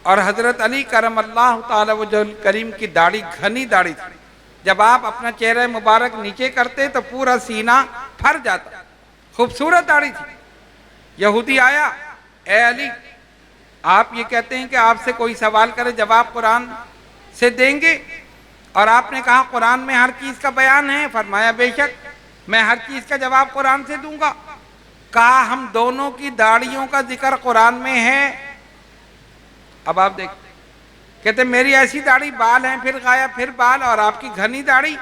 اور حضرت علی کرم اللہ تعالی وجہ الکریم کی داڑھی گھنی داڑھی تھی، جب آپ اپنا چہرہ مبارک نیچے کرتے تو پورا سینہ پھر جاتا، خوبصورت داڑھی تھی۔ یہودی آیا، اے علی آپ یہ کہتے ہیں کہ آپ سے کوئی سوال کرے جواب قرآن سے دیں گے، اور آپ نے کہا قرآن میں ہر چیز کا بیان ہے، فرمایا بے شک میں ہر چیز کا جواب قرآن سے دوں گا۔ کہا ہم دونوں کی داڑھیوں کا ذکر قرآن میں ہے؟ اب آپ دیکھیں، کہتے میری ایسی داڑھی، بال ہیں پھر غائب، پھر بال، اور آپ کی گھنی داڑھی،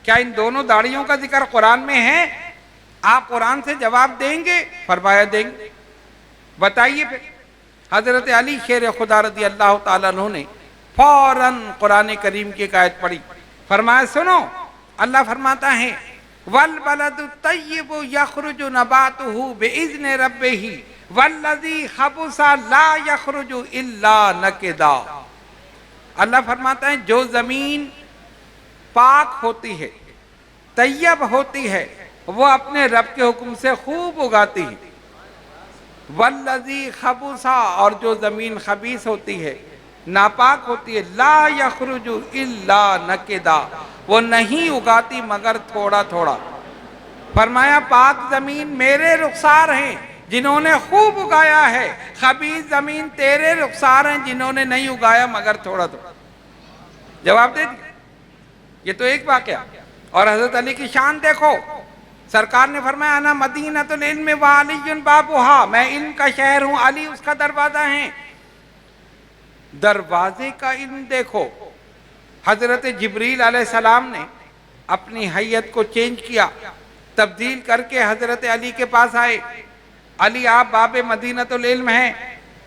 کیا ان دونوں داڑھیوں کا ذکر قرآن میں ہے؟ آپ قرآن سے جواب دیں گے؟ فرمایا دیں گے۔ بتائیے پھر۔ حضرت علی شیر خدا رضی اللہ تعالیٰ عنہ نے فوراً قرآن کریم کی ایک آیت پڑھی، فرمایا سنو، اللہ فرماتا ہے وَالْبَلَدُ الطَّيِّبُ يَخْرُجُ نَبَاتُهُ بِإِذْنِ رَبِّهِ وَالَّذِي خَبُثَ لَا يَخْرُجُ إِلَّا نَكِدًا۔ اللہ فرماتا ہے جو زمین پاک ہوتی ہے، طیب ہوتی ہے، وہ اپنے رب کے حکم سے خوب اگاتی ہے۔ والذی خبثا، اور جو زمین خبیث ہوتی ہے، ناپاک ہوتی ہے، لا یخرج الا نکدا، وہ نہیں اگاتی مگر تھوڑا تھوڑا۔ فرمایا پاک زمین میرے رخسار ہیں جنہوں نے خوب اگایا ہے، خبیث زمین تیرے رخسار ہیں جنہوں نے نہیں اگایا مگر تھوڑا تھوڑا۔ جواب دے دیا۔ یہ تو ایک واقعہ۔ اور حضرت علی کی شان دیکھو، سرکار نے فرمایا انا مدینۃ العلم وعلی بابھا، میں علم کا شہر ہوں، علی اس کا دروازہ ہے۔ دروازے کا علم دیکھو، حضرت جبریل علیہ السلام نے اپنی حیت کو چینج کیا، تبدیل کر کے حضرت علی کے پاس آئے، علی آپ باب مدینۃ العلم ہیں؟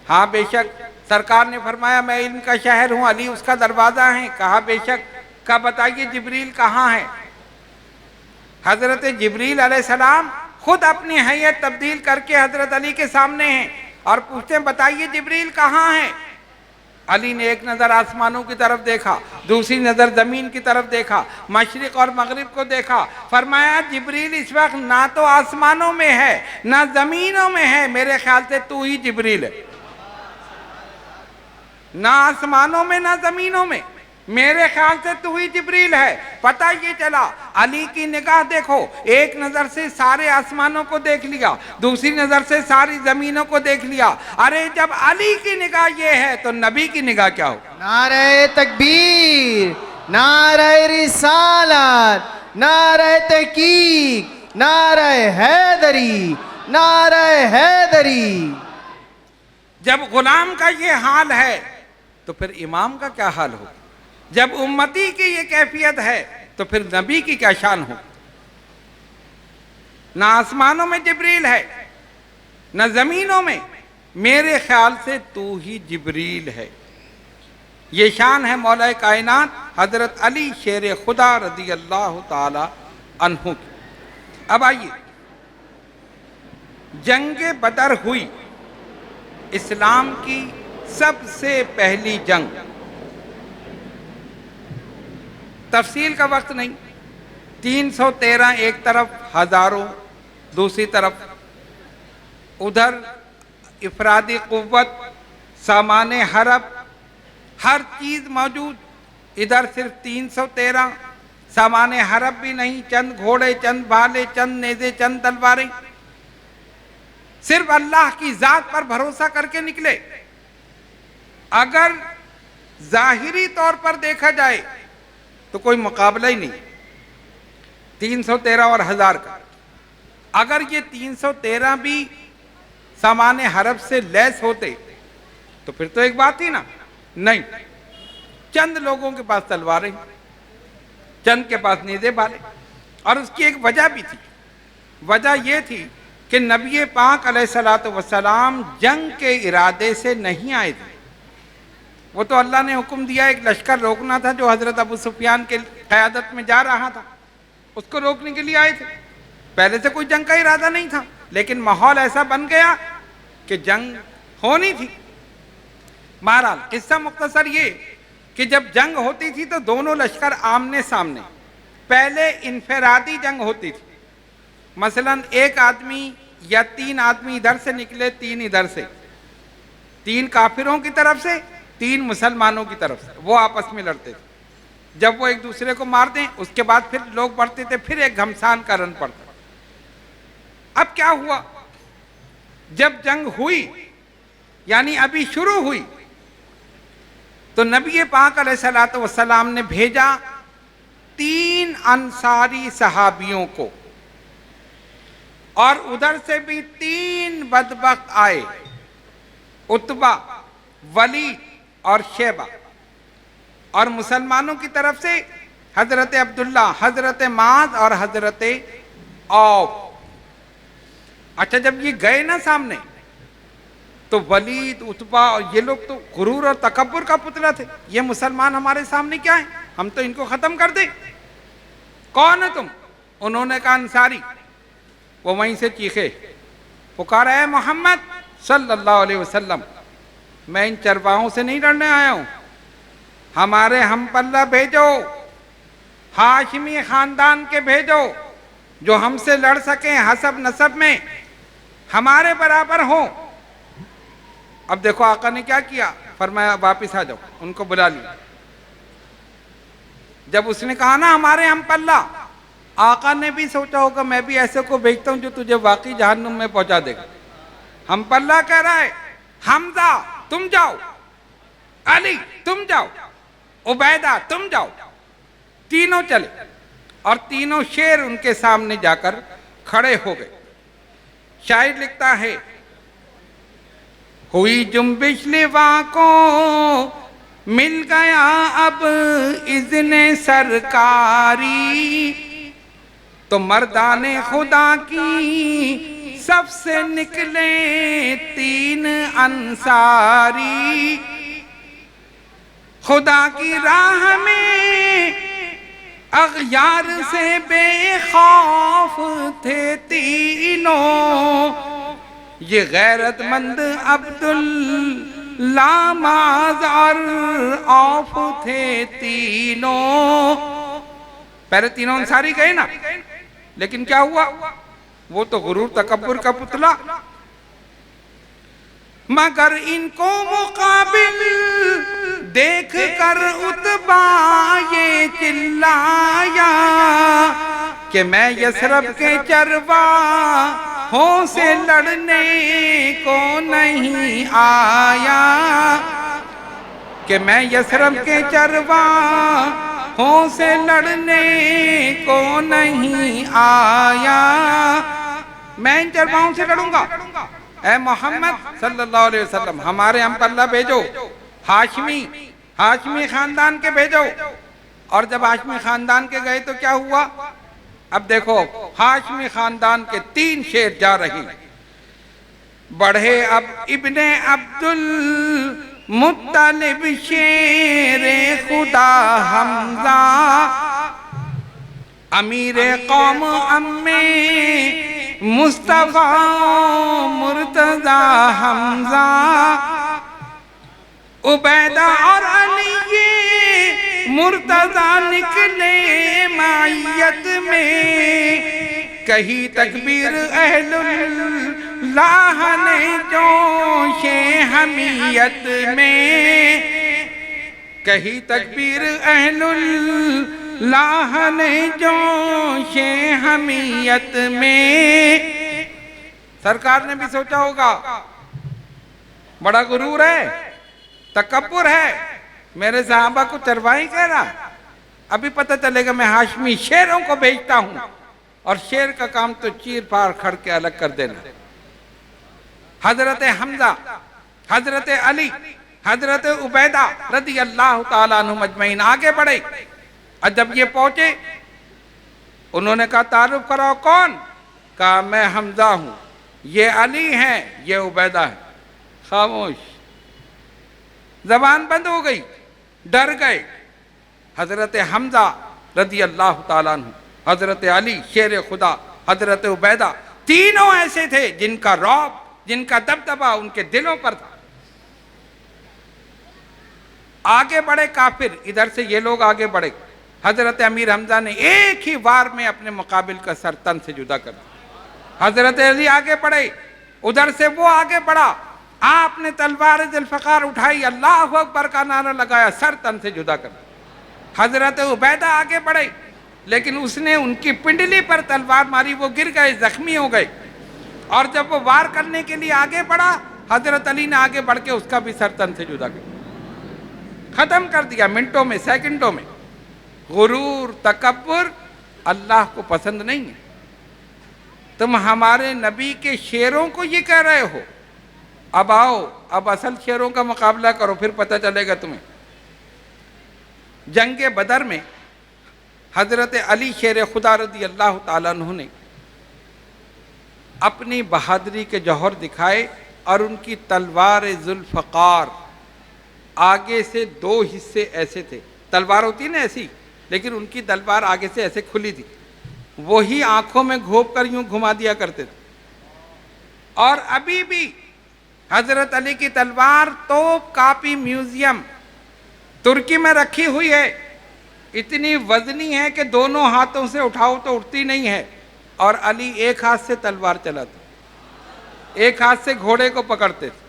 ہاں بے شک۔ سرکار نے فرمایا میں علم کا شہر ہوں، علی اس کا دروازہ ہے؟ کہا بے شک۔ کہا بتائیے جبریل کہاں ہے؟ حضرت جبریل علیہ السلام خود اپنی حیت تبدیل کر کے حضرت علی کے سامنے ہیں اور پوچھتے ہیں بتائیے جبریل کہاں ہے؟ علی نے ایک نظر آسمانوں کی طرف دیکھا، دوسری نظر زمین کی طرف دیکھا، مشرق اور مغرب کو دیکھا، فرمایا جبریل اس وقت نہ تو آسمانوں میں ہے نہ زمینوں میں ہے، میرے خیال سے تو ہی جبریل ہے۔ نہ آسمانوں میں نہ زمینوں میں، میرے خیال سے تو ہی جبریل ہے۔ پتہ یہ چلا علی کی نگاہ دیکھو، ایک نظر سے سارے آسمانوں کو دیکھ لیا، دوسری نظر سے ساری زمینوں کو دیکھ لیا۔ ارے جب علی کی نگاہ یہ ہے تو نبی کی نگاہ کیا ہو؟ نعرہ تکبیر، نعرہ رسالت، نعرہ تحقیق، نعرہ حیدری، نعرہ حیدری۔ جب غلام کا یہ حال ہے تو پھر امام کا کیا حال ہو؟ جب امتی کی یہ کیفیت ہے تو پھر نبی کی کیا شان ہو؟ نہ آسمانوں میں جبریل ہے نہ زمینوں میں، میرے خیال سے تو ہی جبریل ہے۔ یہ شان ہے مولا کائنات حضرت علی شیر خدا رضی اللہ تعالی عنہ کی۔ اب آئیے، جنگ بدر ہوئی، اسلام کی سب سے پہلی جنگ۔ تفصیل کا وقت نہیں، 313 ایک طرف، ہزاروں دوسری طرف، ادھر افرادی قوت، سامان حرب، ہر چیز موجود. ادھر صرف 313 سامان حرب بھی نہیں، چند گھوڑے، چند بھالے، چند نیزے، چند تلواریں. صرف اللہ کی ذات پر بھروسہ کر کے نکلے. اگر ظاہری طور پر دیکھا جائے تو کوئی مقابلہ ہی نہیں 313 اور 1000 کا. اگر یہ 313 بھی سامان حرب سے لیس ہوتے تو پھر تو ایک بات ہی نا. نہیں، چند لوگوں کے پاس تلواریں، چند کے پاس نیزے بھالے. اور اس کی ایک وجہ بھی تھی. وجہ یہ تھی کہ نبی پاک علیہ الصلوۃ والسلام جنگ کے ارادے سے نہیں آئے تھے. وہ تو اللہ نے حکم دیا ایک لشکر روکنا تھا جو حضرت ابو سفیان کے قیادت میں جا رہا تھا، اس کو روکنے کے لیے آئے تھے. پہلے سے کوئی جنگ کا ارادہ نہیں تھا، لیکن ماحول ایسا بن گیا کہ جنگ ہونی تھی. بہرحال قصہ مختصر یہ کہ جب جنگ ہوتی تھی تو دونوں لشکر آمنے سامنے. پہلے انفرادی جنگ ہوتی تھی، مثلا ایک آدمی یا 3 آدمی ادھر سے نکلے، 3 ادھر سے، 3 کافروں کی طرف سے، 3 مسلمانوں کی طرف سے، وہ آپس میں لڑتے تھے. جب وہ ایک دوسرے کو مار دیں اس کے بعد پھر لوگ بڑھتے تھے، پھر ایک گھمسان کا رن پڑتا. اب کیا ہوا، جب جنگ ہوئی یعنی ابھی شروع ہوئی تو نبی پاک علیہ الصلوۃ والسلام نے بھیجا 3 انصاری صحابیوں کو، اور ادھر سے بھی 3 بدبخت آئے، عتبہ، ولید اور شیبہ. اور مسلمانوں کی طرف سے حضرت عبداللہ، حضرت معاذ اور حضرت عوف. اچھا جب یہ گئے نا سامنے تو ولید، عتبہ اور یہ لوگ تو غرور اور تکبر کا پتلا تھے. یہ مسلمان ہمارے سامنے کیا ہیں، ہم تو ان کو ختم کر دیں. کون ہے تم؟ انہوں نے کہا انصاری. وہ وہیں سے چیخے، پکارا اے محمد صلی اللہ علیہ وسلم، میں ان چرواہوں سے نہیں لڑنے آیا ہوں، ہمارے ہم پلہ بھیجو، ہاشمی خاندان کے بھیجو جو ہم سے لڑ سکیں، حسب نسب میں ہمارے برابر ہوں. اب دیکھو آقا نے کیا کیا، فرمایا واپس آ جاؤ. ان کو بلا لیا. جب اس نے کہا نا ہمارے ہم پلہ، آقا نے بھی سوچا ہوگا میں بھی ایسے کو بھیجتا ہوں جو تجھے واقعی جہنم میں پہنچا دے گا. ہم پلہ کہہ رہا ہے، حمزہ تم جاؤ، علی تم جاؤ، عبیدہ تم جاؤ. تینوں چلے اور تینوں شیر ان کے سامنے جا کر کھڑے ہو گئے. شاعر لکھتا ہے، ہوئی جنبش لوا کو مل گیا اب اذن سرکاری، تو مردان خدا کی سب سے نکلے 3 انصاری. خدا کی راہ میں اغیار سے بے خوف تھے تینوں، یہ غیرت مند عبداللہ، معاذ اور عوف تھے تینوں. پہلے تینوں انصاری گئے نا، لیکن کیا ہوا، وہ تو غرور تکبر کا پتلا. مگر ان کو مقابل دیکھ کر عتبہ یہ چلایا کہ میں یثرب کے چرواہوں سے لڑنے کو نہیں آیا، کہ میں یثرب کے چرواہوں سے لڑنے کو نہیں آیا، میں ان چرواہوں سے لڑوں گا. اے محمد صلی اللہ علیہ وسلم ہمارے ہم پلہ بھیجو، ہاشمی خاندان کے بھیجو. اور جب ہاشمی خاندان کے گئے تو کیا ہوا، اب دیکھو ہاشمی خاندان کے 3 شیر جا رہے ہیں. بڑھے اب ابن عبد المطلب شیر خدا حمزہ، امیر قوم امی مصطفیٰ مرتضی حمزہ، عبیدہ اور علی مرتضی نکلے معیت میں، کہی تکبیر اہل اللہ نے جو حمیت میں، کہی تکبیر اہل اللہ نے جوش حمیت میں۔ سرکار نے بھی سوچا ہوگا بڑا غرور ہے، تکبر ہے، میرے صحابہ کو چرواہی کہہ رہا، ابھی پتہ چلے گا میں ہاشمی شیروں کو بیچتا ہوں، اور شیر کا کام تو چیر پھاڑ کھڑ کے الگ کر دینا۔ حضرت حمزہ، حضرت علی، حضرت عبیدہ رضی اللہ تعالیٰ عنہ مجمعین آگے بڑھے، اور جب یہ پہنچے انہوں نے کہا تعارف کراؤ کون؟ کہا میں حمزہ ہوں، یہ علی ہیں، یہ عبیدہ ہیں۔ خاموش، زبان بند ہو گئی، ڈر گئے۔ حضرت حمزہ رضی اللہ تعالیٰ عنہ، حضرت علی شیر خدا، حضرت عبیدہ، تینوں ایسے تھے جن کا رعب، جن کا دبدبہ ان کے دلوں پر تھا۔ آگے بڑھے کافر، ادھر سے یہ لوگ آگے بڑھے، حضرت امیر حمزہ نے ایک ہی وار میں اپنے مقابل کا سر تن سے جدا کر دیا۔ حضرت علی آگے بڑھے، ادھر سے وہ آگے بڑھا، آپ نے تلوار ذوالفقار اٹھائی، اللہ اکبر کا نعرہ لگایا، سر تن سے جدا کر دیا۔ حضرت عبیدہ آگے بڑھے، لیکن اس نے ان کی پنڈلی پر تلوار ماری، وہ گر گئے، زخمی ہو گئے، اور جب وہ وار کرنے کے لیے آگے بڑھا، حضرت علی نے آگے بڑھ کے اس کا بھی سر تن سے جدا کر دیا، ختم کر دیا منٹوں میں، سیکنڈوں میں۔ غرور، تکبر اللہ کو پسند نہیں ہے۔ تم ہمارے نبی کے شیروں کو یہ کہہ رہے ہو، اب آؤ، اب اصل شیروں کا مقابلہ کرو، پھر پتہ چلے گا تمہیں۔ جنگ بدر میں حضرت علی شیر خدا رضی اللہ تعالیٰ عنہ نے اپنی بہادری کے جوہر دکھائے، اور ان کی تلوار ذوالفقار آگے سے دو حصے ایسے تھے، تلوار ہوتی نا ایسی، لیکن ان کی تلوار آگے سے ایسے کھلی تھی، وہی آنکھوں میں گھوپ کر یوں گھما دیا کرتے تھے۔ اور ابھی بھی حضرت علی کی تلوار توپ کاپی میوزیم ترکی میں رکھی ہوئی ہے، اتنی وزنی ہے کہ دونوں ہاتھوں سے اٹھاؤ تو اٹھتی نہیں ہے، اور علی ایک ہاتھ سے تلوار چلاتے، ایک ہاتھ سے گھوڑے کو پکڑتے تھے،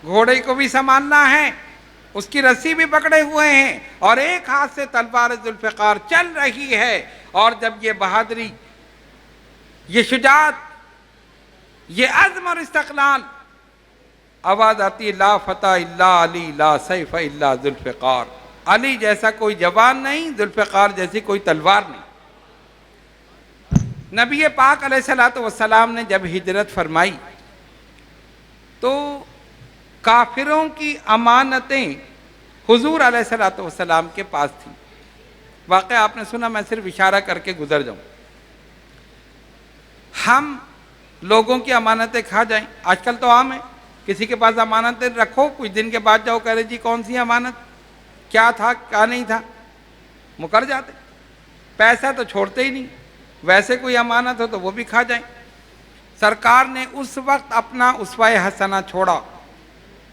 گھوڑے کو بھی سنبھالنا ہے، اس کی رسی بھی پکڑے ہوئے ہیں، اور ایک ہاتھ سے تلوار ذوالفقار چل رہی ہے۔ اور جب یہ بہادری، یہ شجاعت، یہ عزم اور استقلال، آواز آتی لا فتح الا علی لا سیف الا ذوالفقار، علی جیسا کوئی جوان نہیں، ذوالفقار جیسی کوئی تلوار نہیں۔ نبی پاک علیہ الصلوۃ والسلام نے جب ہجرت فرمائی تو کافروں کی امانتیں حضور علیہ الصلوۃ والسلام کے پاس تھیں۔ واقعہ آپ نے سنا، میں صرف اشارہ کر کے گزر جاؤں۔ ہم لوگوں کی امانتیں کھا جائیں، آج کل تو عام ہے، کسی کے پاس امانتیں رکھو، کچھ دن کے بعد جاؤ کہہ رہے جی کون سی امانت، کیا تھا کیا نہیں تھا، مکر جاتے، پیسہ تو چھوڑتے ہی نہیں، ویسے کوئی امانت ہو تو وہ بھی کھا جائیں۔ سرکار نے اس وقت اپنا اسوہ حسنہ چھوڑا،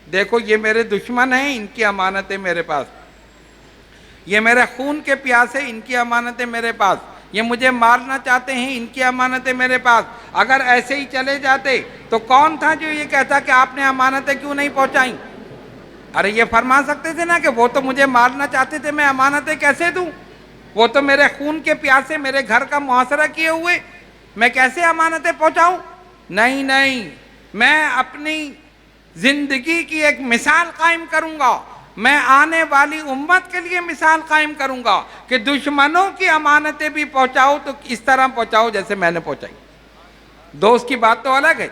دیکھو یہ میرے دشمن ہیں، ان کی امانتیں میرے پاس، یہ میرے خون کے پیاسے، ان کی امانتیں میرے پاس، یہ مجھے مارنا چاہتے ہیں، ان کی امانتیں میرے پاس۔ اگر ایسے ہی چلے جاتے تو کون تھا جو یہ کہتا کہ آپ نے امانتیں کیوں نہیں پہنچائیں؟ ارے یہ فرما سکتے تھے نا کہ وہ تو مجھے مارنا چاہتے تھے، میں امانتیں کیسے دوں؟ وہ تو میرے خون کے پیاسے، میرے گھر کا محاصرہ کیے ہوئے، میں کیسے امانتیں پہنچاؤں؟ نہیں نہیں، میں اپنی زندگی کی ایک مثال قائم کروں گا، میں آنے والی امت کے لیے مثال قائم کروں گا کہ دشمنوں کی امانتیں بھی پہنچاؤ تو اس طرح پہنچاؤ جیسے میں نے پہنچائی۔ دوست کی بات تو الگ ہے۔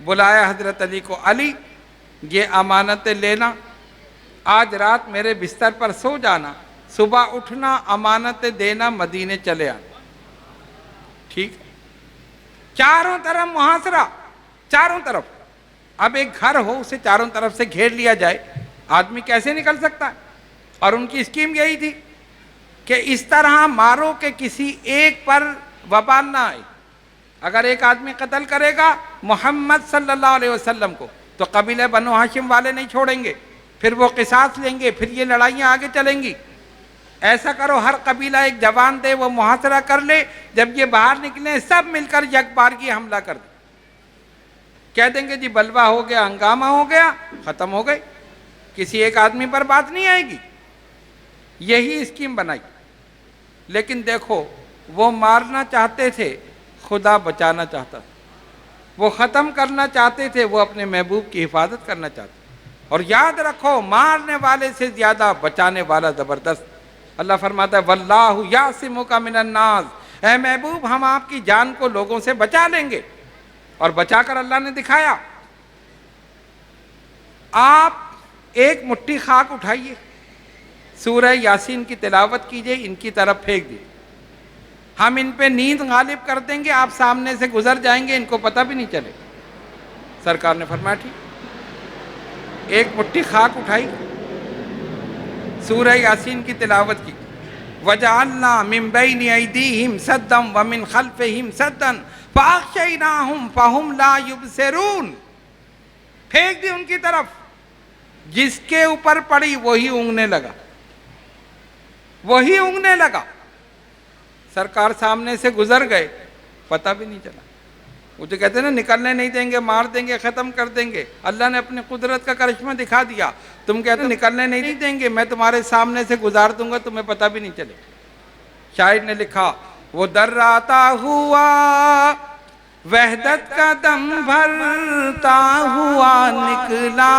بلایا حضرت علی کو، علی یہ امانتیں لینا، آج رات میرے بستر پر سو جانا، صبح اٹھنا، امانتیں دینا، مدینے چلے آنا۔ ٹھیک، چاروں طرف محاصرہ، چاروں طرف۔ اب ایک گھر ہو، اسے چاروں طرف سے گھیر لیا جائے، آدمی کیسے نکل سکتا ہے؟ اور ان کی اسکیم یہی تھی کہ اس طرح مارو کہ کسی ایک پر وبال نہ آئے۔ اگر ایک آدمی قتل کرے گا محمد صلی اللہ علیہ وسلم کو تو قبیلہ بنو ہاشم والے نہیں چھوڑیں گے، پھر وہ قصاص لیں گے، پھر یہ لڑائیاں آگے چلیں گی۔ ایسا کرو ہر قبیلہ ایک جوان دے، وہ محاصرہ کر لے، جب یہ باہر نکلیں سب مل کر یک بارگی حملہ کر دیں۔ کہہ دیں گے جی بلوا ہو گیا، ہنگامہ ہو گیا، ختم ہو گئے، کسی ایک آدمی پر بات نہیں آئے گی. یہی اسکیم بنائی. لیکن دیکھو وہ مارنا چاہتے تھے، خدا بچانا چاہتا تھا. وہ ختم کرنا چاہتے تھے، وہ اپنے محبوب کی حفاظت کرنا چاہتے. اور یاد رکھو مارنے والے سے زیادہ بچانے والا زبردست. اللہ فرماتا ہے واللہ یعصمک من الناس، اے محبوب ہم آپ کی جان کو لوگوں سے بچا لیں گے. اور بچا کر اللہ نے دکھایا. آپ ایک مٹھی خاک اٹھائیے، سورہ یاسین کی تلاوت کیجئے، ان کی طرف پھینک دیجئے، ہم ان پہ نیند غالب کر دیں گے، آپ سامنے سے گزر جائیں گے، ان کو پتہ بھی نہیں چلے. سرکار نے فرمایا ٹھیک. ایک مٹھی خاک اٹھائی، سورہ یاسین کی تلاوت کی. وَجَعَلْنَا مِن بَيْنِ أَيْدِيهِمْ سَدًّا وَمِنْ خَلْفِهِمْ سَدًّا فَأَغْشَيْنَاهُمْ فَهُمْ لَا يُبْصِرُونَ. پھینک دی ان کی طرف. جس کے اوپر پڑی وہی اونگنے لگا، وہی اونگنے لگا. سرکار سامنے سے گزر گئے، پتہ بھی نہیں چلا. وہ جو کہتے ہیں نا نکلنے نہیں دیں گے، مار دیں گے، ختم کر دیں گے، اللہ نے اپنی قدرت کا کرشمہ دکھا دیا. تم کہتے ہو نکلنے نہیں دیں گے، میں تمہارے سامنے سے گزار دوں گا، تمہیں پتہ بھی نہیں چلے. شاعر نے لکھا وہ دراتا ہوا وحدت کا دم بھرتا ہوا نکلا،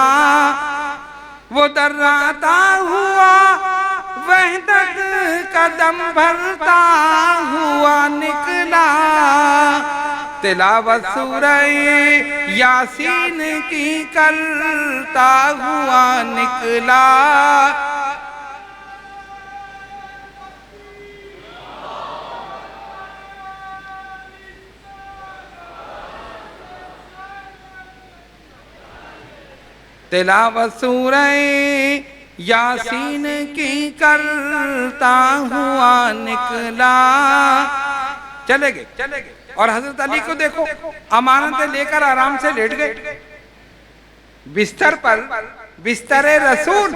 وہ دراتا ہوا وحدت کا دم بھرتا ہوا نکلا. تلاوت سورہ یاسین کی کرتا ہوا نکلا. تلاوت سورہ یاسین کی کرتا ہوا نکلا. چلے گئے. اور حضرت علی کو دیکھو امانتیں لے کر آرام سے لیٹ گئے بستر پر، بستر رسول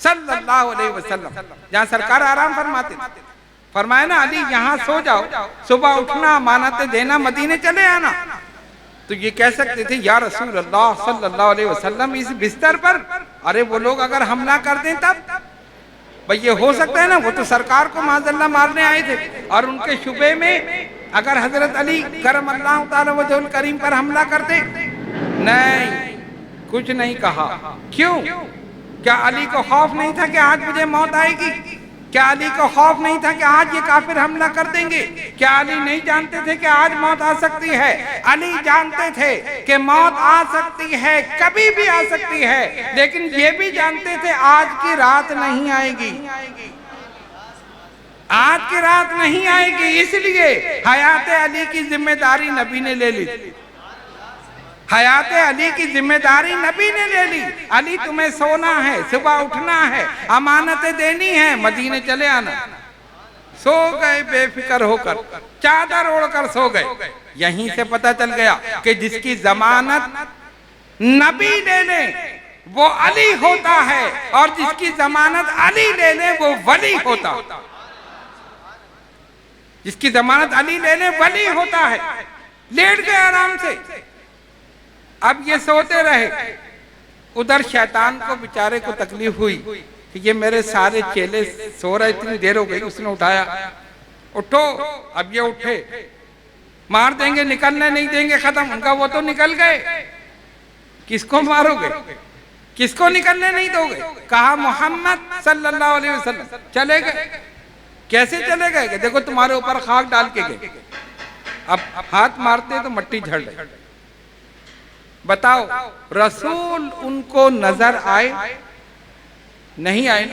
صلی اللہ علیہ وسلم جہاں سرکار آرام فرماتے تھے. فرمایا نا علی یہاں سو جاؤ، صبح اٹھنا، امانتیں دینا، مدینے چلے آنا. تو یہ کہہ سکتے تھے یا رسول اللہ صلی اللہ علیہ وسلم اس بستر پر، ارے وہ لوگ اگر حملہ کر دیں تب. بھئی یہ ہو سکتا ہے نا، وہ تو سرکار کو معاذ اللہ مارنے آئے تھے، اور ان کے شبے میں اگر حضرت علی کرم اللہ تعالی وجہ الکریم پر حملہ کرتے. نہیں، کچھ نہیں کہا. کیوں؟ کیا علی کو خوف نہیں تھا کہ آج مجھے موت آئے گی؟ کیا علی کو خوف نہیں تھا کہ آج یہ کافر حملہ کر دیں گے؟ کیا علی نہیں جانتے تھے کہ آج موت آ سکتی ہے؟ علی جانتے تھے کہ موت آ سکتی ہے، کبھی بھی آ سکتی ہے، لیکن یہ بھی جانتے تھے آج کی رات نہیں آئے گی، آج کی رات نہیں آئے گی. اس لیے حیات علی کی ذمہ داری نبی نے لے لی. حیات علی کی ذمہ داری نبی نے لے لی. علی تمہیں سونا ہے، صبح اٹھنا ہے، امانتیں دینی ہے، مدینے چلے آنا. سو گئے بے فکر ہو کر، چادر اوڑھ کر سو گئے. یہیں سے پتہ چل گیا کہ جس کی ضمانت نبی لے لیں وہ علی ہوتا ہے، اور جس کی ضمانت علی لے لیں وہ ولی ہوتا. جس کی ضمانت علی لے لیں ولی ہوتا ہے. لیٹ گئے آرام سے. اب یہ سوتے رہے. ادھر شیطان کو بیچارے کو تکلیف ہوئی کہ یہ میرے سارے چیلے سو رہے، اتنی دیر ہو گئی. اس نے اٹھایا، اٹھو. اب یہ اٹھے، مار دیں گے، نکلنے نہیں دیں گے، ختم. ان کا وہ تو نکل گئے، کس کو مارو گے؟ کس کو نکلنے نہیں دو گے؟ کہا محمد صلی اللہ علیہ وسلم. چلے گئے. کیسے چلے گئے کہ دیکھو تمہارے اوپر خاک ڈال کے گئے. اب ہاتھ مارتے تو مٹی جھڑ رہی. بتاؤ رسول ان کو نظر آئے؟ نہیں آئے.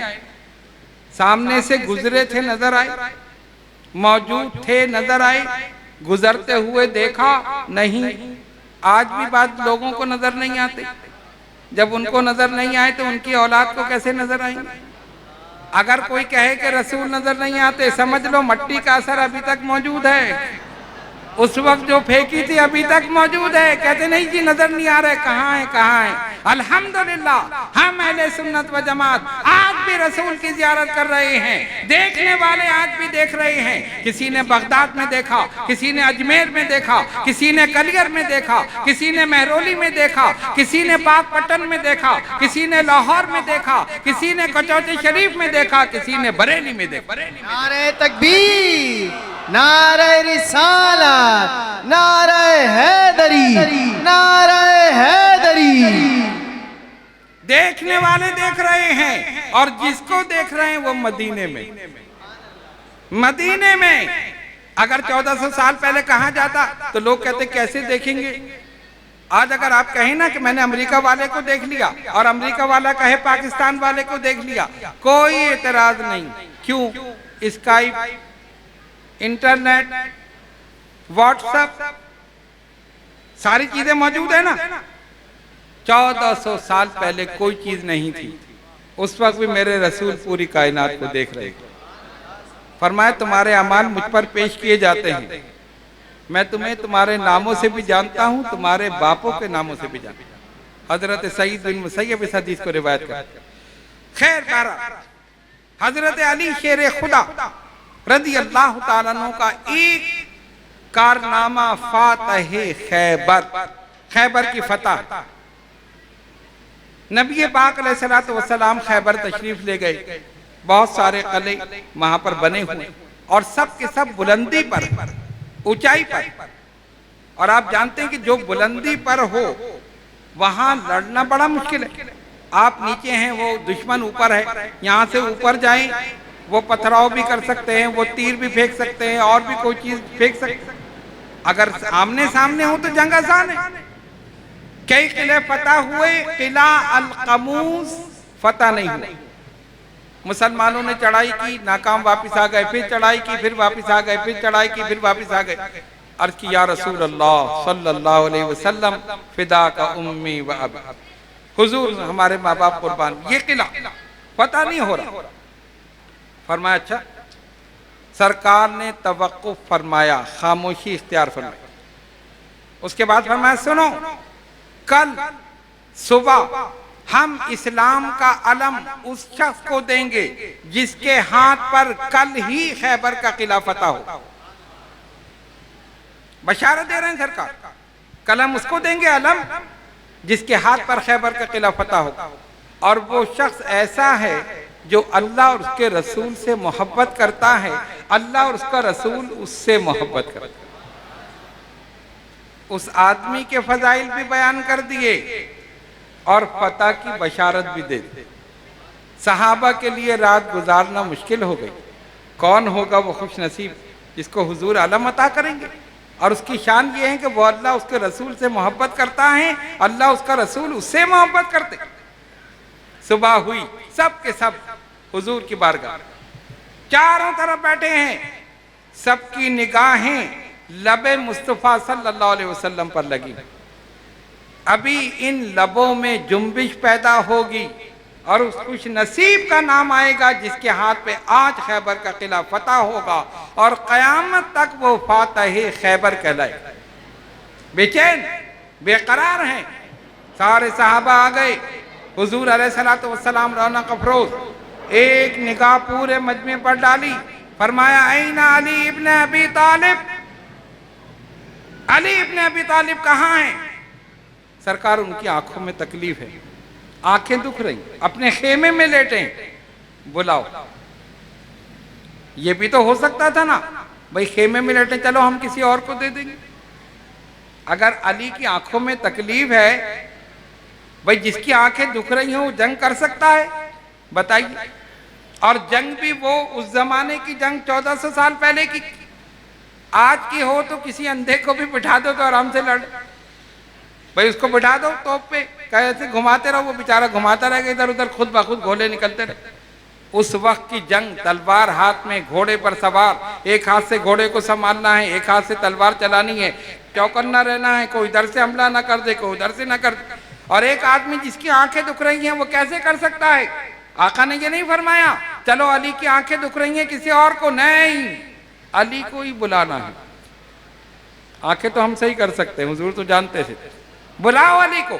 سامنے سے گزرے تھے، نظر آئے. موجود تھے، نظر آئے. گزرتے ہوئے دیکھا؟ نہیں. آج بھی بات لوگوں کو نظر نہیں آتے. جب ان کو نظر نہیں آئے تو ان کی اولاد کو کیسے نظر آئیں؟ اگر کوئی کہے کہ رسول نظر نہیں آتے، سمجھ لو مٹی کا اثر ابھی تک موجود ہے. اس وقت جو پھینکی تھی ابھی تک موجود ہے. کہتے نہیں جی نظر نہیں آ رہے, کہاں ہے کہاں ہے. الحمدللہ ہم اہل سنت و جماعت آج بھی رسول کی زیارت کر رہے ہیں. دیکھنے والے آج بھی دیکھ رہے ہیں. کسی نے بغداد میں دیکھا, کسی نے اجمیر میں دیکھا, کسی نے کلیر میں دیکھا, کسی نے مہرولی میں دیکھا, کسی نے پاک پٹن میں دیکھا, کسی نے لاہور میں دیکھا, کسی نے کچوٹی شریف میں دیکھا, کسی نے بریلی میں دیکھا. نعرہ تکبیر, نعرہ رسالت, نعرہ حیدری, نعرہ حیدری. دیکھنے والے دیکھ رہے ہیں, اور جس کو دیکھ رہے ہیں وہ مدینے میں. مدینے میں اگر 1400 سال پہلے کہا جاتا تو لوگ کہتے کیسے دیکھیں گے. آج اگر آپ کہیں نا کہ میں نے امریکہ والے کو دیکھ لیا, اور امریکہ والا کہے پاکستان والے کو دیکھ لیا, کوئی اعتراض نہیں. کیوں؟ اسکائپ, انٹرنیٹ, واٹس ایپ, ساری چیزیں موجود ہیں نا. 1400 سال پہلے کوئی چیز نہیں تھی. اس وقت بھی میرے رسول پوری کائنات کو دیکھ رہے تھے. فرمایا تمہارے اعمال مجھ پر پیش کیے جاتے ہیں, میں تمہیں تمہارے ناموں سے بھی جانتا ہوں, تمہارے باپوں کے ناموں سے بھی جانتا ہوں. حضرت سعید بن مسیب اس حدیث کو روایت کرتے ہیں. خیر بہرحال حضرت علی شیر خدا رضی اللہ تعالیٰ عنہ کا ایک کارنامہ فاتح خیبر, خیبر کی فتح. نبی پاک علیہ السلام خیبر تشریف لے گئے. بہت سارے قلعے وہاں پر بنے ہوئے, اور سب کے سب بلندی پر, اونچائی پر. اور آپ جانتے ہیں کہ جو بلندی پر ہو وہاں لڑنا بڑا مشکل ہے. آپ نیچے ہیں, وہ دشمن اوپر ہے, یہاں سے اوپر جائیں وہ پتھراؤ بھی کر سکتے ہیں, وہ تیر بھی پھینک سکتے ہیں, اور بھی کوئی چیز پھینک سکتے ہیں. اگر آمنے سامنے ہو تو جنگ آسان ہے. کئی قلعے فتح ہوئے, قلعہ القموس فتح نہیں ہوئے. مسلمانوں نے چڑھائی کی, ناکام واپس آ گئے, پھر چڑھائی کی, پھر واپس آ گئے, پھر چڑھائی کی, پھر واپس آ گئے. عرض کی یا رسول اللہ صلی اللہ علیہ وسلم فدا کا امی و ابی, حضور ہمارے ماں باپ قربان, یہ قلعہ فتح نہیں ہو رہا. فرمایا اچھا. سرکار نے توقف فرمایا, خاموشی اختیار فرمائی. اس کے بعد فرمایا سنو, کل صبح ہم اسلام کا علم اس شخص کو دیں گے جس کے ہاتھ پر کل ہی خیبر کا قلعہ فتح ہو. بشارت دے رہے ہیں سرکار, کل ہم اس کو دیں گے علم جس کے ہاتھ پر خیبر کا قلعہ فتح ہو. اور وہ شخص ایسا ہے جو اللہ اور اس کے رسول سے محبت کرتا ہے, اللہ اور اس کا رسول اس سے محبت کرتا ہے. اس آدمی کے فضائل بھی بیان کر دیے اور فتح کی بشارت بھی دے دی. صحابہ کے لیے رات گزارنا مشکل ہو گئی. کون ہوگا وہ خوش نصیب جس کو حضور علم عطا کریں گے, اور اس کی شان یہ ہے کہ وہ اللہ اس کے رسول سے محبت کرتا ہے, اللہ اس کا رسول اس سے محبت کرتے. صبح ہوئی, سب کے سب حضور کی بارگاہ, چاروں طرف بیٹھے ہیں, سب کی نگاہیں لب مصطفیٰ صلی اللہ علیہ وسلم پر لگی. ابھی ان لبوں میں جنبش پیدا ہوگی اور اس خوش نصیب کا نام آئے گا جس کے ہاتھ پہ آج خیبر کا قلعہ فتح ہوگا, اور قیامت تک وہ فاتح خیبر کہلائے. بے چین بے قرار ہیں. سارے صحابہ آ گئے, حضور علیہ السلام رونق افروز, ایک نگاہ پورے مجمع پر ڈالی. فرمایا این علی ابن ابی طالب, علی ابن ابی طالب کہاں ہیں؟ سرکار ان کی آنکھوں میں تکلیف ہے, آنکھیں دکھ رہی, اپنے خیمے میں لیٹیں. بلاؤ. یہ بھی تو ہو سکتا تھا نا, بھئی خیمے میں لیٹیں, چلو ہم کسی اور کو دے دیں گے. اگر علی کی آنکھوں میں تکلیف ہے, بھئی جس کی آنکھیں دکھ رہی ہیں وہ جنگ کر سکتا ہے؟ بتائیے. اور جنگ بھی وہ اس زمانے کی جنگ 1400 سال پہلے کی. آج کی ہو تو کسی اندھے کو بھی بٹھا دو تو آرام سے لڑ, بھئی اس کو بٹھا دو توپ پہ, کیسے گھماتے رہو, وہ بیچارہ گھماتا رہے گا ادھر ادھر, خود بخود گھولے نکلتے رہے. اس وقت کی جنگ تلوار ہاتھ میں, گھوڑے پر سوار, ایک ہاتھ سے گھوڑے کو سنبھالنا ہے, ایک ہاتھ سے تلوار چلانی ہے, چوکنا رہنا ہے, کوئی ادھر سے حملہ نہ کر دے, کوئی ادھر سے نہ کر دے. اور ایک آدمی جس کی آنکھیں دکھ رہی ہیں وہ کیسے کر سکتا ہے؟ آقا نے یہ نہیں فرمایا چلو علی کی آنکھیں دکھ رہی ہیں کسی اور کو, نہیں, علی کو ہی بلانا ہے. آنکھیں تو ہم صحیح کر سکتے ہیں، حضور تو جانتے تھے۔ بلاؤ علی کو۔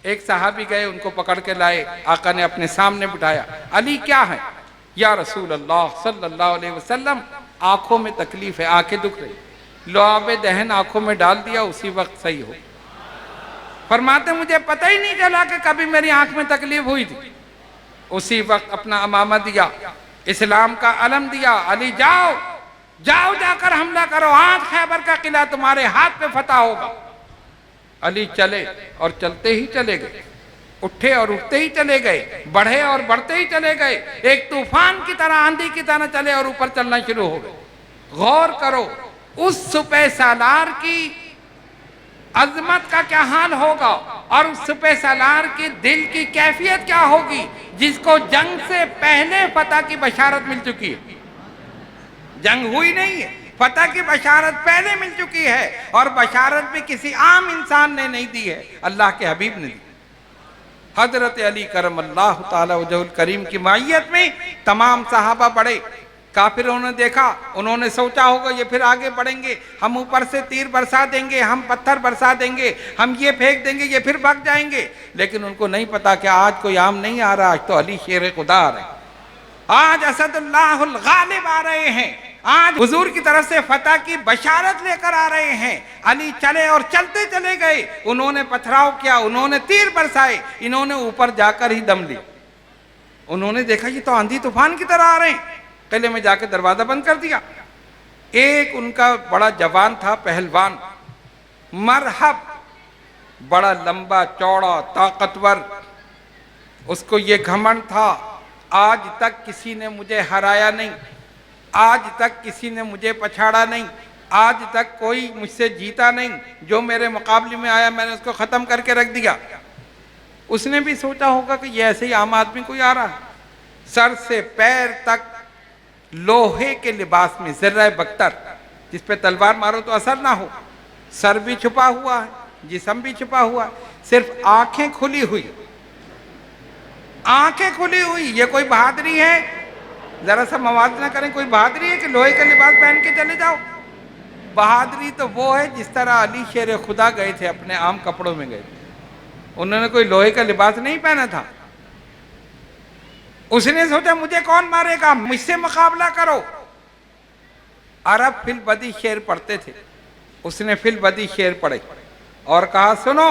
ایک صحابی گئے، ان کو پکڑ کے لائے، آقا نے اپنے سامنے بٹھایا۔ علی کیا ہے؟ یا رسول اللہ صلی اللہ علیہ وسلم، آنکھوں میں تکلیف ہے، آنکھیں دکھ رہی، لعاب دہن آنکھوں میں ڈال دیا، اسی وقت صحیح ہو۔ فرماتے مجھے پتہ ہی نہیں چلا کہ کبھی میری آنکھ میں تکلیف ہوئی تھی۔ اسی وقت اپنا امامہ دیا، اسلام کا علم دیا، علی جاؤ جاؤ، جا کر حملہ کرو، آج خیبر کا قلعہ تمہارے ہاتھ پہ فتح ہوگا۔ علی چلے اور چلتے ہی چلے گئے، اٹھے اور اٹھتے ہی چلے گئے، بڑھے اور بڑھتے ہی چلے گئے، ایک طوفان کی طرح، آندھی کی طرح چلے اور اوپر چلنا شروع ہو گئے۔ غور کرو اس سپہ سالار کی عظمت کا کیا حال ہوگا، اور اس سپہ سالار کے دل کی کیفیت کیا ہوگی جس کو جنگ سے پہلے فتح کی بشارت مل چکی ہے۔ جنگ ہوئی نہیں ہے، فتح کی بشارت پہلے مل چکی ہے، اور بشارت بھی کسی عام انسان نے نہیں دی ہے، اللہ کے حبیب نے دی۔ حضرت علی کرم اللہ تعالی وجہ الکریم کی معیت میں تمام صحابہ بڑھے۔ کافروں نے دیکھا، انہوں نے سوچا ہوگا یہ پھر آگے بڑھیں گے، ہم اوپر سے تیر برسا دیں گے، ہم پتھر برسا دیں گے، ہم یہ پھینک دیں گے، یہ پھر بھاگ جائیں گے۔ لیکن ان کو نہیں پتا کہ آج کوئی عام نہیں آ رہا، آج تو علی شیر خدا آ رہے ہیں، آج اسد اللہ الغالب آ رہے ہیں، آج حضور کی طرف سے فتح کی بشارت لے کر آ رہے ہیں۔ علی چلے اور چلتے چلے گئے، انہوں نے پتھراؤ کیا، انہوں نے تیر برسائے، انہوں نے اوپر جا کر ہی دم لی۔ انہوں نے دیکھا یہ تو آندھی طوفان کی طرح آ رہے ہیں، قلعے میں جا کے دروازہ بند کر دیا۔ ایک ان کا بڑا جوان تھا، پہلوان، مرحب، بڑا لمبا چوڑا طاقتور، اس کو یہ گھمنڈ تھا آج تک کسی نے مجھے ہرایا نہیں، آج تک کسی نے مجھے پچھاڑا نہیں، آج تک کوئی مجھ سے جیتا نہیں، جو میرے مقابلے میں آیا میں نے اس کو ختم کر کے رکھ دیا۔ اس نے بھی سوچا ہوگا کہ یہ ایسے ہی عام آدمی کوئی آ رہا ہے، سر سے پیر تک لوہے کے لباس میں، زرہ بختر، جس پہ تلوار مارو تو اثر نہ ہو، سر بھی چھپا ہوا ہے، جسم بھی چھپا ہوا ہے، صرف آنکھیں کھلی ہوئی، آنکھیں کھلی ہوئی۔ یہ کوئی بہادری ہے؟ ذرا سا موازنہ کریں، کوئی بہادری ہے کہ لوہے کا لباس پہن کے چلے جاؤ؟ بہادری تو وہ ہے جس طرح علی شیر خدا گئے تھے، اپنے عام کپڑوں میں گئے تھے، انہوں نے کوئی لوہے کا لباس نہیں پہنا تھا۔ اس نے سوچا مجھے کون مارے گا، مجھ سے مقابلہ کرو۔ عرب فی البدی شعر پڑھتے تھے، اس نے فی البدی شعر پڑھے اور کہا سنو،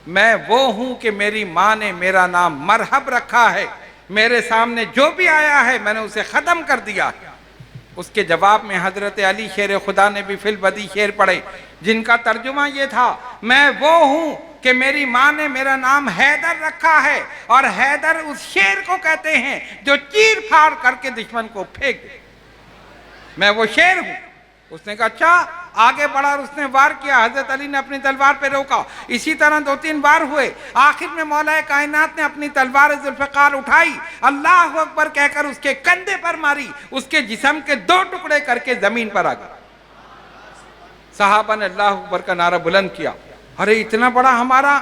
میں وہ ہوں کہ میری ماں نے میرا نام مرحب رکھا ہے، میرے سامنے جو بھی آیا ہے میں نے اسے ختم کر دیا۔ اس کے جواب میں حضرت علی شیر خدا نے بھی فی البدی شعر پڑھے، جن کا ترجمہ یہ تھا، میں وہ ہوں کہ میری ماں نے میرا نام حیدر رکھا ہے، اور حیدر اس شیر کو کہتے ہیں جو چیر پھاڑ کر کے دشمن کو پھینک دے، میں وہ شیر ہوں۔ اس نے کہا اچھا، آگے بڑھا اور اس نے وار کیا، حضرت علی نے اپنی تلوار پہ روکا، اسی طرح 2-3 بار ہوئے، آخر میں مولا کائنات نے اپنی تلوار ذوالفقار اٹھائی، اللہ اکبر کہہ کر اس کے کندھے پر ماری، اس کے جسم کے 2 ٹکڑے کر کے زمین پر آ گئے۔ صحابہ نے اللہ اکبر کا نعرہ بلند کیا، ارے اتنا بڑا ہمارا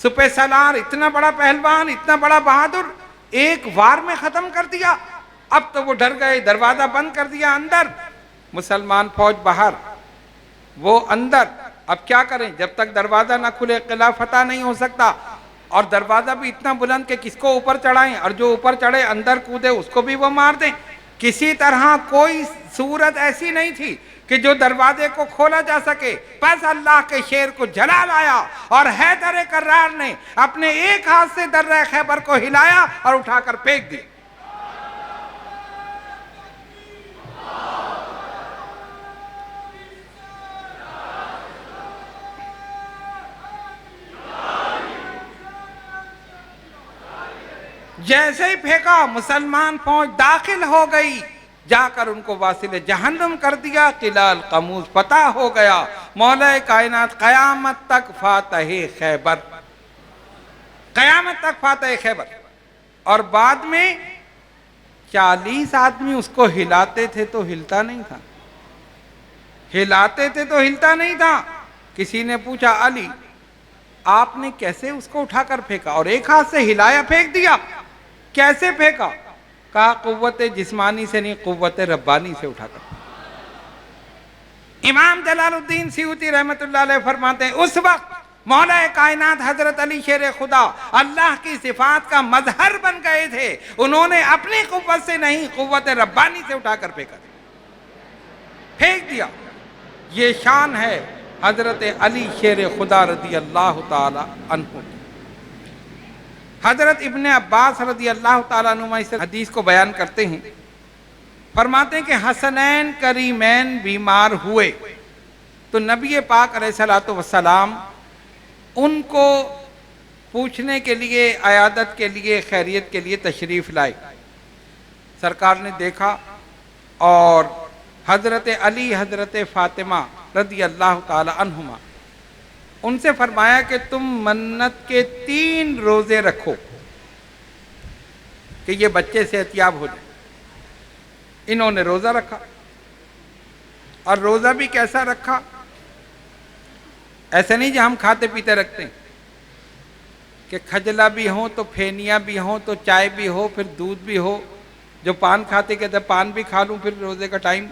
سپہ سالار، اتنا بڑا پہلوان، اتنا بڑا بہادر، ایک وار میں ختم کر دیا۔ اب تو وہ ڈر گئے، دروازہ بند کر دیا، اندر مسلمان فوج باہر، وہ اندر۔ اب کیا کریں، جب تک دروازہ نہ کھلے قلعہ فتح نہیں ہو سکتا، اور دروازہ بھی اتنا بلند کہ کس کو اوپر چڑھائیں، اور جو اوپر چڑھے اندر کودے اس کو بھی وہ مار دیں۔ کسی طرح کوئی صورت ایسی نہیں تھی کہ جو دروازے کو کھولا جا سکے۔ بس اللہ کے شیر کو جلال آیا، اور حیدر کرار نے اپنے ایک ہاتھ سے درہ خیبر کو ہلایا اور اٹھا کر پھینک دی۔ جیسے ہی پھینکا، مسلمان فوج داخل ہو گئی، جا کر ان کو واصل جہنم کر دیا، قلعہ القموز فتح ہو گیا۔ مولا کائنات قیامت تک فاتح خیبر، قیامت تک فاتح خیبر۔ اور بعد میں 40 آدمی اس کو ہلاتے تھے تو ہلتا نہیں تھا، ہلاتے تھے تو ہلتا نہیں تھا۔ کسی نے پوچھا علی آپ نے کیسے اس کو اٹھا کر پھینکا، اور ایک ہاتھ سے ہلایا پھینک دیا، کیسے پھینکا؟ کہا قوت جسمانی سے نہیں، قوت ربانی سے اٹھا کر۔ امام جلال الدین سیوطی رحمۃ اللہ علیہ فرماتے ہیں اس وقت مولا کائنات حضرت علی شیر خدا اللہ کی صفات کا مظہر بن گئے تھے، انہوں نے اپنی قوت سے نہیں قوت ربانی سے اٹھا کر پھینک دیا۔ یہ شان ہے حضرت علی شیر خدا رضی اللہ تعالی عنہ۔ حضرت ابن عباس رضی اللہ تعالیٰ عنہ اس حدیث کو بیان کرتے ہیں، فرماتے ہیں کہ حسنین کریمین بیمار ہوئے تو نبی پاک علیہ الصلوۃ والسلام ان کو پوچھنے کے لیے، عیادت کے لیے، خیریت کے لیے تشریف لائے۔ سرکار نے دیکھا اور حضرت علی حضرت فاطمہ رضی اللہ تعالی عنہما ان سے فرمایا کہ تم منت کے 3 روزے رکھو کہ یہ بچے صحتیاب ہو جائیں۔ انہوں نے روزہ رکھا، اور روزہ بھی کیسا رکھا؟ ایسے نہیں جو ہم کھاتے پیتے رکھتے ہیں کہ کھجلا بھی ہوں تو پھینیاں بھی ہوں تو چائے بھی ہو پھر دودھ بھی ہو، جو پان کھاتے کہتے پان بھی کھا لوں پھر روزے کا ٹائم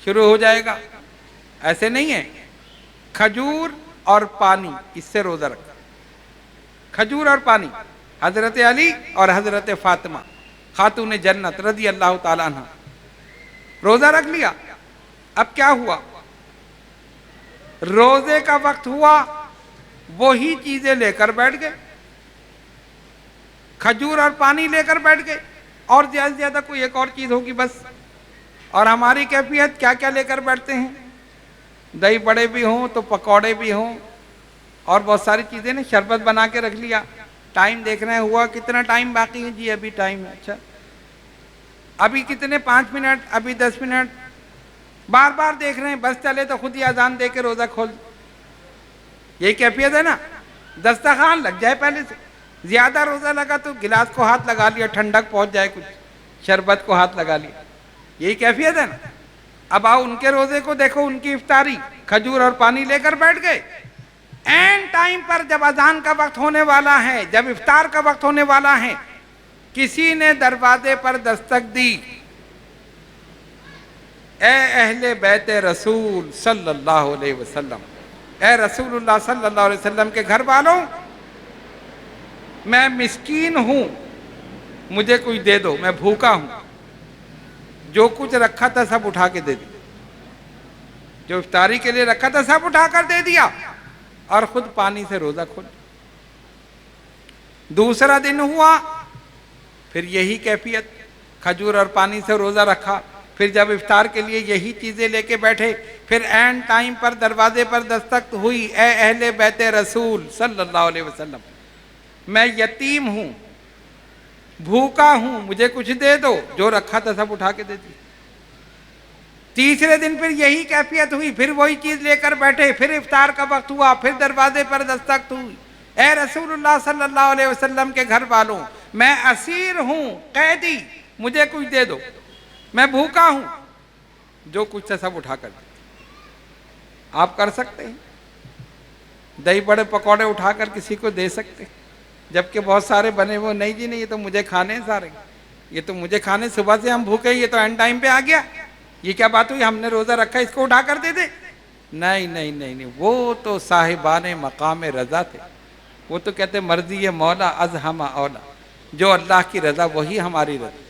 شروع ہو جائے گا۔ ایسے نہیں ہے، کھجور اور پانی، اس سے روزہ رکھا۔ کھجور اور پانی، حضرت علی اور حضرت فاطمہ خاتون جنت رضی اللہ تعالی عنہ، روزہ رکھ لیا۔ اب کیا ہوا؟ روزے کا وقت ہوا، وہی چیزیں لے کر بیٹھ گئے، کھجور اور پانی لے کر بیٹھ گئے، اور زیادہ سے زیادہ کوئی ایک اور چیز ہوگی بس۔ اور ہماری کیفیت کیا کیا لے کر بیٹھتے ہیں؟ دہی بڑے بھی ہوں تو پکوڑے بھی ہوں اور بہت ساری چیزیں نے، شربت بنا کے رکھ لیا۔ ٹائم دیکھ رہے ہیں ہوا کتنا ٹائم باقی ہے؟ جی ابھی ٹائم ہے، اچھا ابھی کتنے 5 منٹ، ابھی 10 منٹ، بار بار دیکھ رہے ہیں، بس چلے تو خود ہی اذان دے کے روزہ کھول۔ یہی کیفیت ہے نا، دسترخوان لگ جائے پہلے سے، زیادہ روزہ لگا تو گلاس کو ہاتھ لگا لیا، ٹھنڈک پہنچ جائے، کچھ شربت کو ہاتھ لگا لیا، یہی کیفیت ہے نا۔ اب آؤ ان کے روزے کو دیکھو، ان کی افطاری کھجور اور پانی لے کر بیٹھ گئے۔ این ٹائم پر جب اذان کا وقت ہونے والا ہے، جب افطار کا وقت ہونے والا ہے، کسی نے دروازے پر دستک دی، اے اہل بیت رسول صلی اللہ علیہ وسلم، اے رسول اللہ صلی اللہ علیہ وسلم کے گھر والوں، میں مسکین ہوں، مجھے کچھ دے دو، میں بھوکا ہوں۔ جو کچھ رکھا تھا سب اٹھا کے دے دیا، جو افطاری کے لیے رکھا تھا سب اٹھا کر دے دیا، اور خود پانی سے روزہ کھول۔ دوسرا دن ہوا، پھر یہی کیفیت، کھجور اور پانی سے روزہ رکھا، پھر جب افطار کے لیے یہی چیزیں لے کے بیٹھے، پھر این ٹائم پر دروازے پر دستک ہوئی، اے اہل بیت رسول صلی اللہ علیہ وسلم، میں یتیم ہوں، بھوکا ہوں، مجھے کچھ دے دو، جو رکھا تھا سب اٹھا کے دے دی۔ تیسرے دن پھر یہی کیفیت ہوئی، پھر وہی چیز لے کر بیٹھے، پھر افطار کا وقت ہوا، پھر دروازے پر دستک ہوئی، اے رسول اللہ صلی اللہ علیہ وسلم کے گھر والوں، میں اسیر ہوں، قیدی، مجھے کچھ دے دو، میں بھوکا ہوں، جو کچھ تھا سب اٹھا کر دے۔ آپ کر سکتے ہیں؟ دہی بڑے پکوڑے اٹھا کر کسی کو دے سکتے ہیں؟ جبکہ بہت سارے بنے وہ نہیں جی نہیں، یہ تو مجھے کھانے سارے، یہ تو مجھے کھانے، صبح سے ہم بھوکے، یہ تو اینڈ ٹائم پہ آ گیا، یہ کیا بات ہوئی، ہم نے روزہ رکھا اس کو اٹھا کر دے دے؟ نہیں نہیں نہیں نہیں، وہ تو صاحبان مقام رضا تھے، وہ تو کہتے مرضی مولا از ہم اولا، جو اللہ کی رضا وہی ہماری رضا۔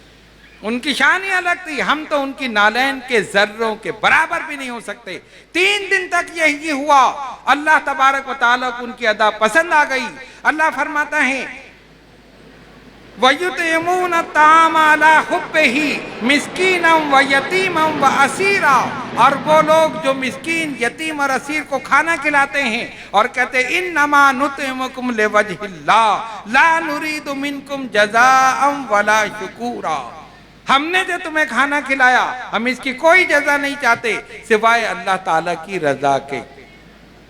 ان کی شان ہی الگ تھی، ہم تو ان کی نالین کے ذروں کے برابر بھی نہیں ہو سکتے۔ 3 دن تک یہی ہوا، اللہ تبارک و تعالیٰ کو ان کی ادا پسند آ گئی۔ اللہ فرماتا ہے وَيُطْعِمُونَ الطَّعَامَ عَلَىٰ حُبِّهِ مِسْكِينًا وَيَتِيمًا وَأَسِيرًا، اور وہ لوگ جو مسکین، یتیم اور اسیر کو کھانا کھلاتے ہیں اور کہتے ہیں اِنَّمَا نُطْعِمُكُمْ لِوَجْهِ اللَّهِ لَا نُرِيدُ مِنْكُمْ جَزَاءً وَلَا شُكُورًا، ہم نے جو تمہیں کھانا کھلایا ہم اس کی کوئی جزا نہیں چاہتے سوائے اللہ تعالیٰ کی رضا کے۔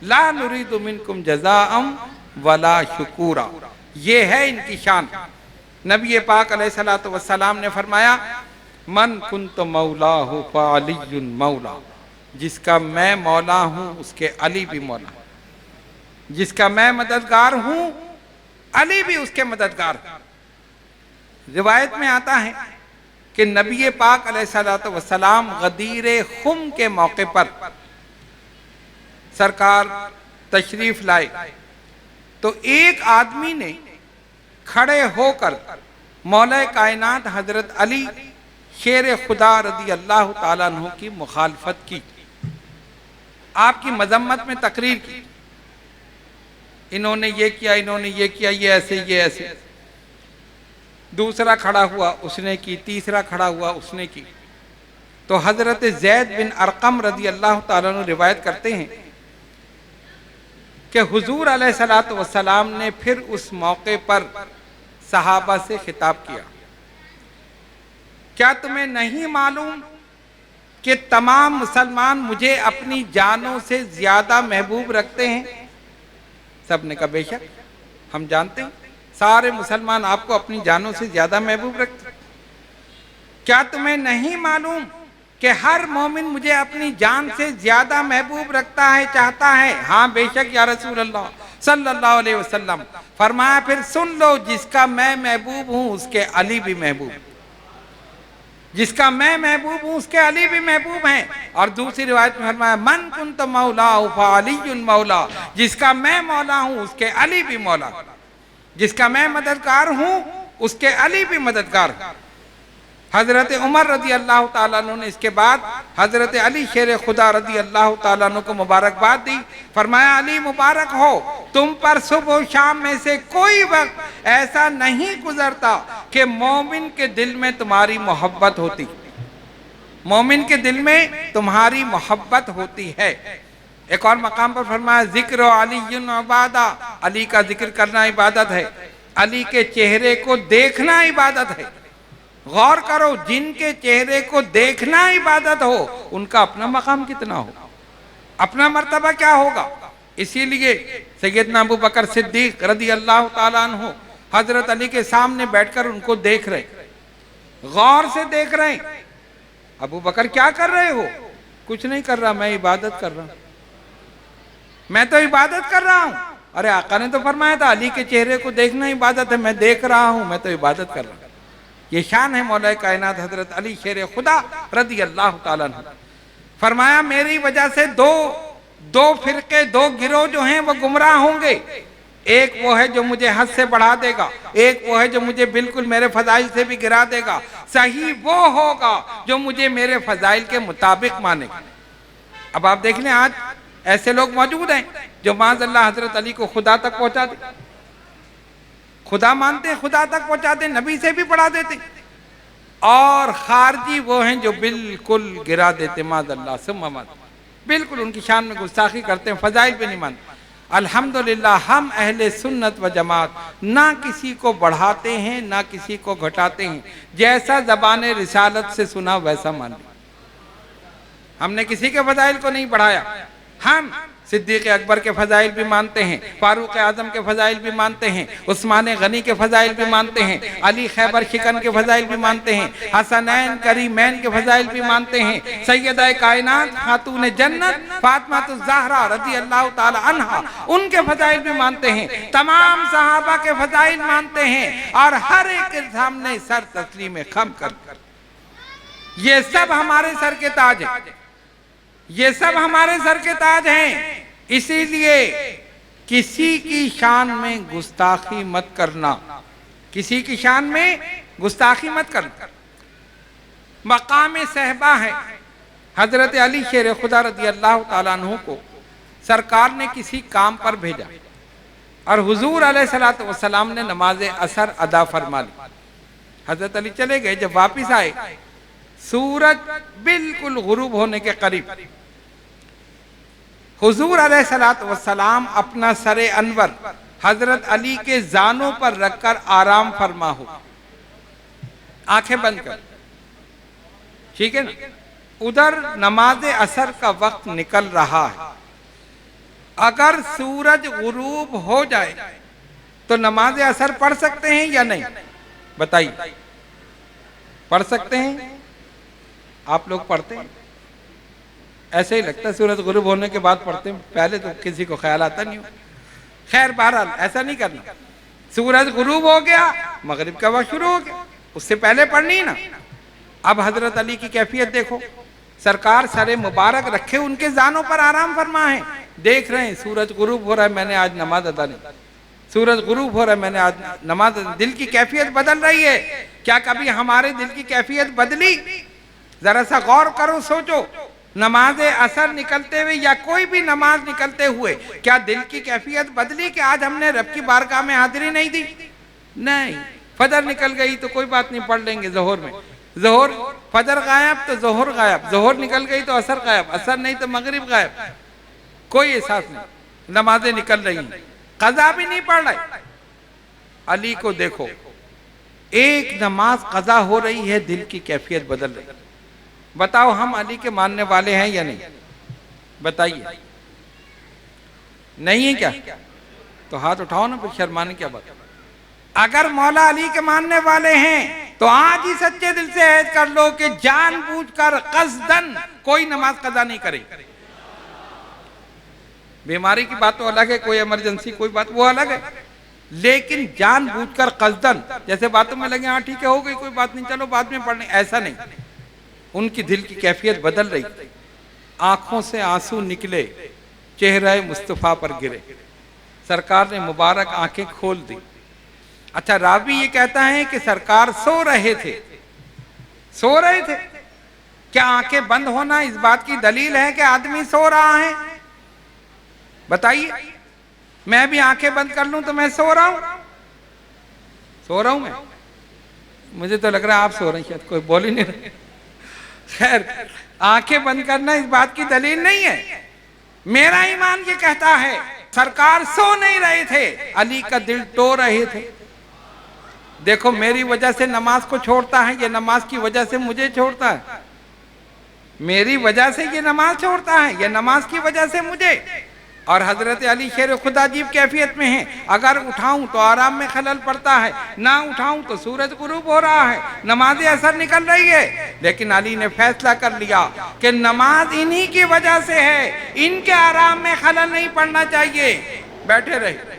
لا نرید منکم جزاء ولا شکورا، یہ ہے ان کی شان۔ نبی پاک علیہ السلام نے فرمایا من کنت مولاہ فعلی مولا، جس کا میں مولا ہوں اس کے علی بھی مولا، جس کا میں مددگار ہوں علی بھی اس کے مددگار۔ روایت میں آتا ہے کہ نبی پاک علیہ السلام غدیر خم کے موقع پر سرکار تشریف لائے تو ایک آدمی نے کھڑے ہو کر مولا کائنات حضرت علی شیر خدا رضی اللہ تعالیٰ عنہ کی مخالفت کی، آپ کی مذمت میں تقریر کی، انہوں نے یہ کیا، انہوں نے یہ کیا، یہ ایسے یہ ایسے۔ دوسرا کھڑا ہوا، اس نے کی، تیسرا کھڑا ہوا، اس نے کی۔ تو حضرت زید بن ارقم رضی اللہ تعالیٰ عنہ روایت کرتے ہیں کہ حضور علیہ السلام نے پھر اس موقع پر صحابہ سے خطاب کیا، کیا تمہیں نہیں معلوم کہ تمام مسلمان مجھے اپنی جانوں سے زیادہ محبوب رکھتے ہیں؟ سب نے کہا بے شک ہم جانتے ہیں، سارے مسلمان آپ کو اپنی جانوں سے زیادہ محبوب رکھتے ہیں۔ کیا تمہیں نہیں معلوم کہ ہر مومن مجھے اپنی جان سے زیادہ محبوب رکھتا ہے، چاہتا ہے؟ ہاں بے شک یا رسول اللہ صلی اللہ علیہ وسلم۔ فرمایا پھر سن لو، جس کا میں محبوب ہوں اس کے علی بھی محبوب، جس کا میں محبوب ہوں اس کے علی بھی محبوب ہیں۔ اور دوسری روایت میں فرمایا من کنت مولا فعلی مولا، جس کا میں مولا ہوں اس کے علی بھی مولا، جس کا میں مددگار ہوں اس کے علی بھی مددگار۔ حضرت عمر رضی اللہ تعالیٰ عنہ نے اس کے بعد حضرت علی شیر خدا رضی اللہ تعالیٰ عنہ کو مبارکباد دی، فرمایا علی مبارک ہو، تم پر صبح و شام میں سے کوئی وقت ایسا نہیں گزرتا کہ مومن کے دل میں تمہاری محبت ہوتی، مومن کے دل میں تمہاری محبت ہوتی ہے۔ ایک اور مقام پر فرمایا ذکر علی عبادہ، علی کا ذکر کرنا عبادت ہے، علی کے چہرے کو دیکھنا عبادت ہے۔ غور کرو، جن کے چہرے کو دیکھنا عبادت ہو ان کا اپنا مقام کتنا ہو، اپنا مرتبہ کیا ہوگا۔ اسی لیے سیدنا ابو بکر صدیق رضی اللہ تعالیٰ عنہ حضرت علی کے سامنے بیٹھ کر ان کو دیکھ رہے، غور سے دیکھ رہے ہیں۔ ابو بکر کیا کر رہے ہو؟ کچھ نہیں کر رہا، میں عبادت کر رہا ہوں، میں تو عبادت کر رہا ہوں۔ ارے آقا نے تو فرمایا تھا علی کے چہرے کو دیکھنا عبادت ہے، میں دیکھ رہا ہوں، میں تو عبادت کر رہا ہوں۔ یہ شان ہے مولا کائنات حضرت علی شیر خدا رضی اللہ تعالیٰ عنہ۔ فرمایا میری وجہ سے دو فرقے، دو گروہ جو ہیں وہ گمراہ ہوں گے، ایک وہ ہے جو مجھے حد سے بڑھا دے گا، ایک وہ ہے جو مجھے بالکل میرے فضائل سے بھی گرا دے گا، صحیح وہ ہوگا جو مجھے میرے فضائل کے مطابق مانے گا۔ اب آپ دیکھ لیں آج ایسے لوگ موجود ہیں جو معاذ اللہ حضرت علی کو خدا تک پہنچا دیں، خدا مانتے ہیں، خدا تک پہنچاتے ہیں، نبی سے بھی بڑھا دیتے، اور خارجی وہ ہیں جو بالکل گرا دیتے معاذ اللہ ثم معاذ، بالکل ان کی شان میں گستاخی کرتے ہیں، فضائل پہ نہیں مانتے۔ الحمدللہ ہم اہل سنت و جماعت نہ کسی کو بڑھاتے ہیں نہ کسی کو گھٹاتے ہیں، جیسا زبان رسالت سے سنا ویسا مان لیں۔ ہم نے کسی کے فضائل کو نہیں بڑھایا، ہم صدیق اکبر کے فضائل بھی مانتے ہیں، فاروق اعظم کے فضائل بھی مانتے ہیں، عثمان غنی کے فضائل بھی مانتے ہیں، علی خیبر شکن کے فضائل بھی مانتے ہیں، حسنین کریمین کے فضائل بھی مانتے ہیں، سیدہ کائنات خاتون جنت فاطمہ الزہرا رضی اللہ تعالی عنہا ان کے فضائل بھی مانتے ہیں، تمام صحابہ کے فضائل مانتے ہیں، اور ہر ایک کے سامنے سر تسلیم خم کر یہ سب ہمارے سر کے تاج ہیں، یہ سب ہمارے سر کے تاج ہیں۔ اسی لیے کسی کی شان میں گستاخی مت کرنا، کسی کی شان میں گستاخی مت کرنا۔ مقام صحبہ ہے، حضرت علی شیر خدا رضی اللہ تعالیٰ عنہ کو سرکار نے کسی کام پر بھیجا اور حضور علیہ السلام نے نماز عصر ادا فرما لی، حضرت علی چلے گئے۔ جب واپس آئے سورج بالکل غروب ہونے کے قریب، حضور علیہ السلام اپنا سر انور حضرت علی کے زانوں پر رکھ کر آرام فرما ہو، آنکھیں بند کر، ٹھیک ہے نا؟ ادھر نماز عصر کا وقت نکل رہا ہے، اگر سورج غروب ہو جائے تو نماز عصر پڑھ سکتے ہیں یا نہیں؟ بتائیے، پڑھ سکتے ہیں؟ آپ لوگ پڑھتے ہیں؟ ایسے ہی لگتا ہے سورج غروب ہونے کے بعد پڑھتے ہیں، پہلے تو کسی کو خیال آتا نہیں ہو۔ خیر بہرحال ایسا نہیں کرنا، سورج غروب ہو گیا، مغرب کا وقت شروع ہو گیا، اس سے پہلے پڑھنی نا۔ اب حضرت علی کی کیفیت دیکھو، سرکار سر مبارک رکھے ان کے زانوں پر آرام فرما ہے، دیکھ رہے ہیں سورج غروب ہو رہا ہے، میں نے آج نماز ادا نہیں، سورج غروب ہو رہا ہے، میں نے آج نماز ادا، دل کی کیفیت بدل رہی ہے۔ کیا کبھی ہمارے دل کی کیفیت بدلی؟ ذرا سا غور کرو، سوچو، نماز اثر نکلتے ہوئے یا کوئی بھی نماز نکلتے ہوئے کیا دل کی کیفیت بدلی کہ آج ہم نے رب کی بارگاہ میں حاضری نہیں دی؟ نہیں۔ فجر نکل گئی تو کوئی بات نہیں، پڑھ لیں گے ظہر میں، ظہر فجر غائب تو ظہر غائب، ظہر نکل گئی تو اثر غائب، اثر نہیں تو مغرب غائب، کوئی احساس نہیں، نمازیں نکل رہی ہیں، قضا بھی نہیں پڑھ رہے۔ علی کو دیکھو، ایک نماز قضا ہو رہی ہے، دل کی کیفیت بدل رہی ہے۔ بتاؤ ہم علی کے ماننے والے ہیں یا نہیں؟ بتائیے، نہیں ہے کیا؟ تو ہاتھ اٹھاؤ نا، پھر شرمانے کیا بات؟ اگر مولا علی کے ماننے والے ہیں تو آج ہی سچے دل سے عہد کر لو کہ جان بوجھ کر قصدن کوئی نماز قضا نہیں کرے۔ بیماری کی بات تو الگ ہے، کوئی ایمرجنسی کوئی بات وہ الگ ہے، لیکن جان بوجھ کر قصدن جیسے باتوں میں لگے ہاں ٹھیک ہے ہو گئی کوئی بات نہیں چلو بعد میں پڑھنے، ایسا نہیں۔ ان کی دل کی کیفیت بدل رہی، آنکھوں سے آنسو نکلے، چہرہ مصطفیٰ پر گرے، سرکار نے مبارک آنکھیں کھول دی۔ اچھا راوی یہ کہتا ہے کہ سرکار سو رہے تھے، سو رہے تھے، کیا آنکھیں بند ہونا اس بات کی دلیل ہے کہ آدمی سو رہا ہے؟ بتائیے، میں بھی آنکھیں بند کر لوں تو میں سو رہا ہوں؟ سو رہا ہوں میں؟ مجھے تو لگ رہا ہے آپ سو رہے ہیں، شاید کوئی بول ہی نہیں رہے۔ خیر، آنکھیں بند کرنا اس بات کی دلیل نہیں ہے۔ میرا ایمان یہ کہتا ہے سرکار سو نہیں رہے تھے، علی کا دل ٹو رہے تھے۔ دیکھو میری وجہ سے نماز کو چھوڑتا ہے، یہ نماز کی وجہ سے مجھے چھوڑتا ہے، میری وجہ سے یہ نماز چھوڑتا ہے، یہ نماز کی وجہ سے مجھے۔ اور حضرت علی شیر خدا عجیب کیفیت میں ہیں، اگر اٹھاؤں تو آرام میں خلل پڑتا ہے، نہ اٹھاؤں تو سورج غروب ہو رہا ہے، نماز اثر نکل رہی ہے، لیکن علی نے فیصلہ کر لیا کہ نماز انہی کی وجہ سے ہے، ان کے آرام میں خلل نہیں پڑنا چاہیے، بیٹھے رہے۔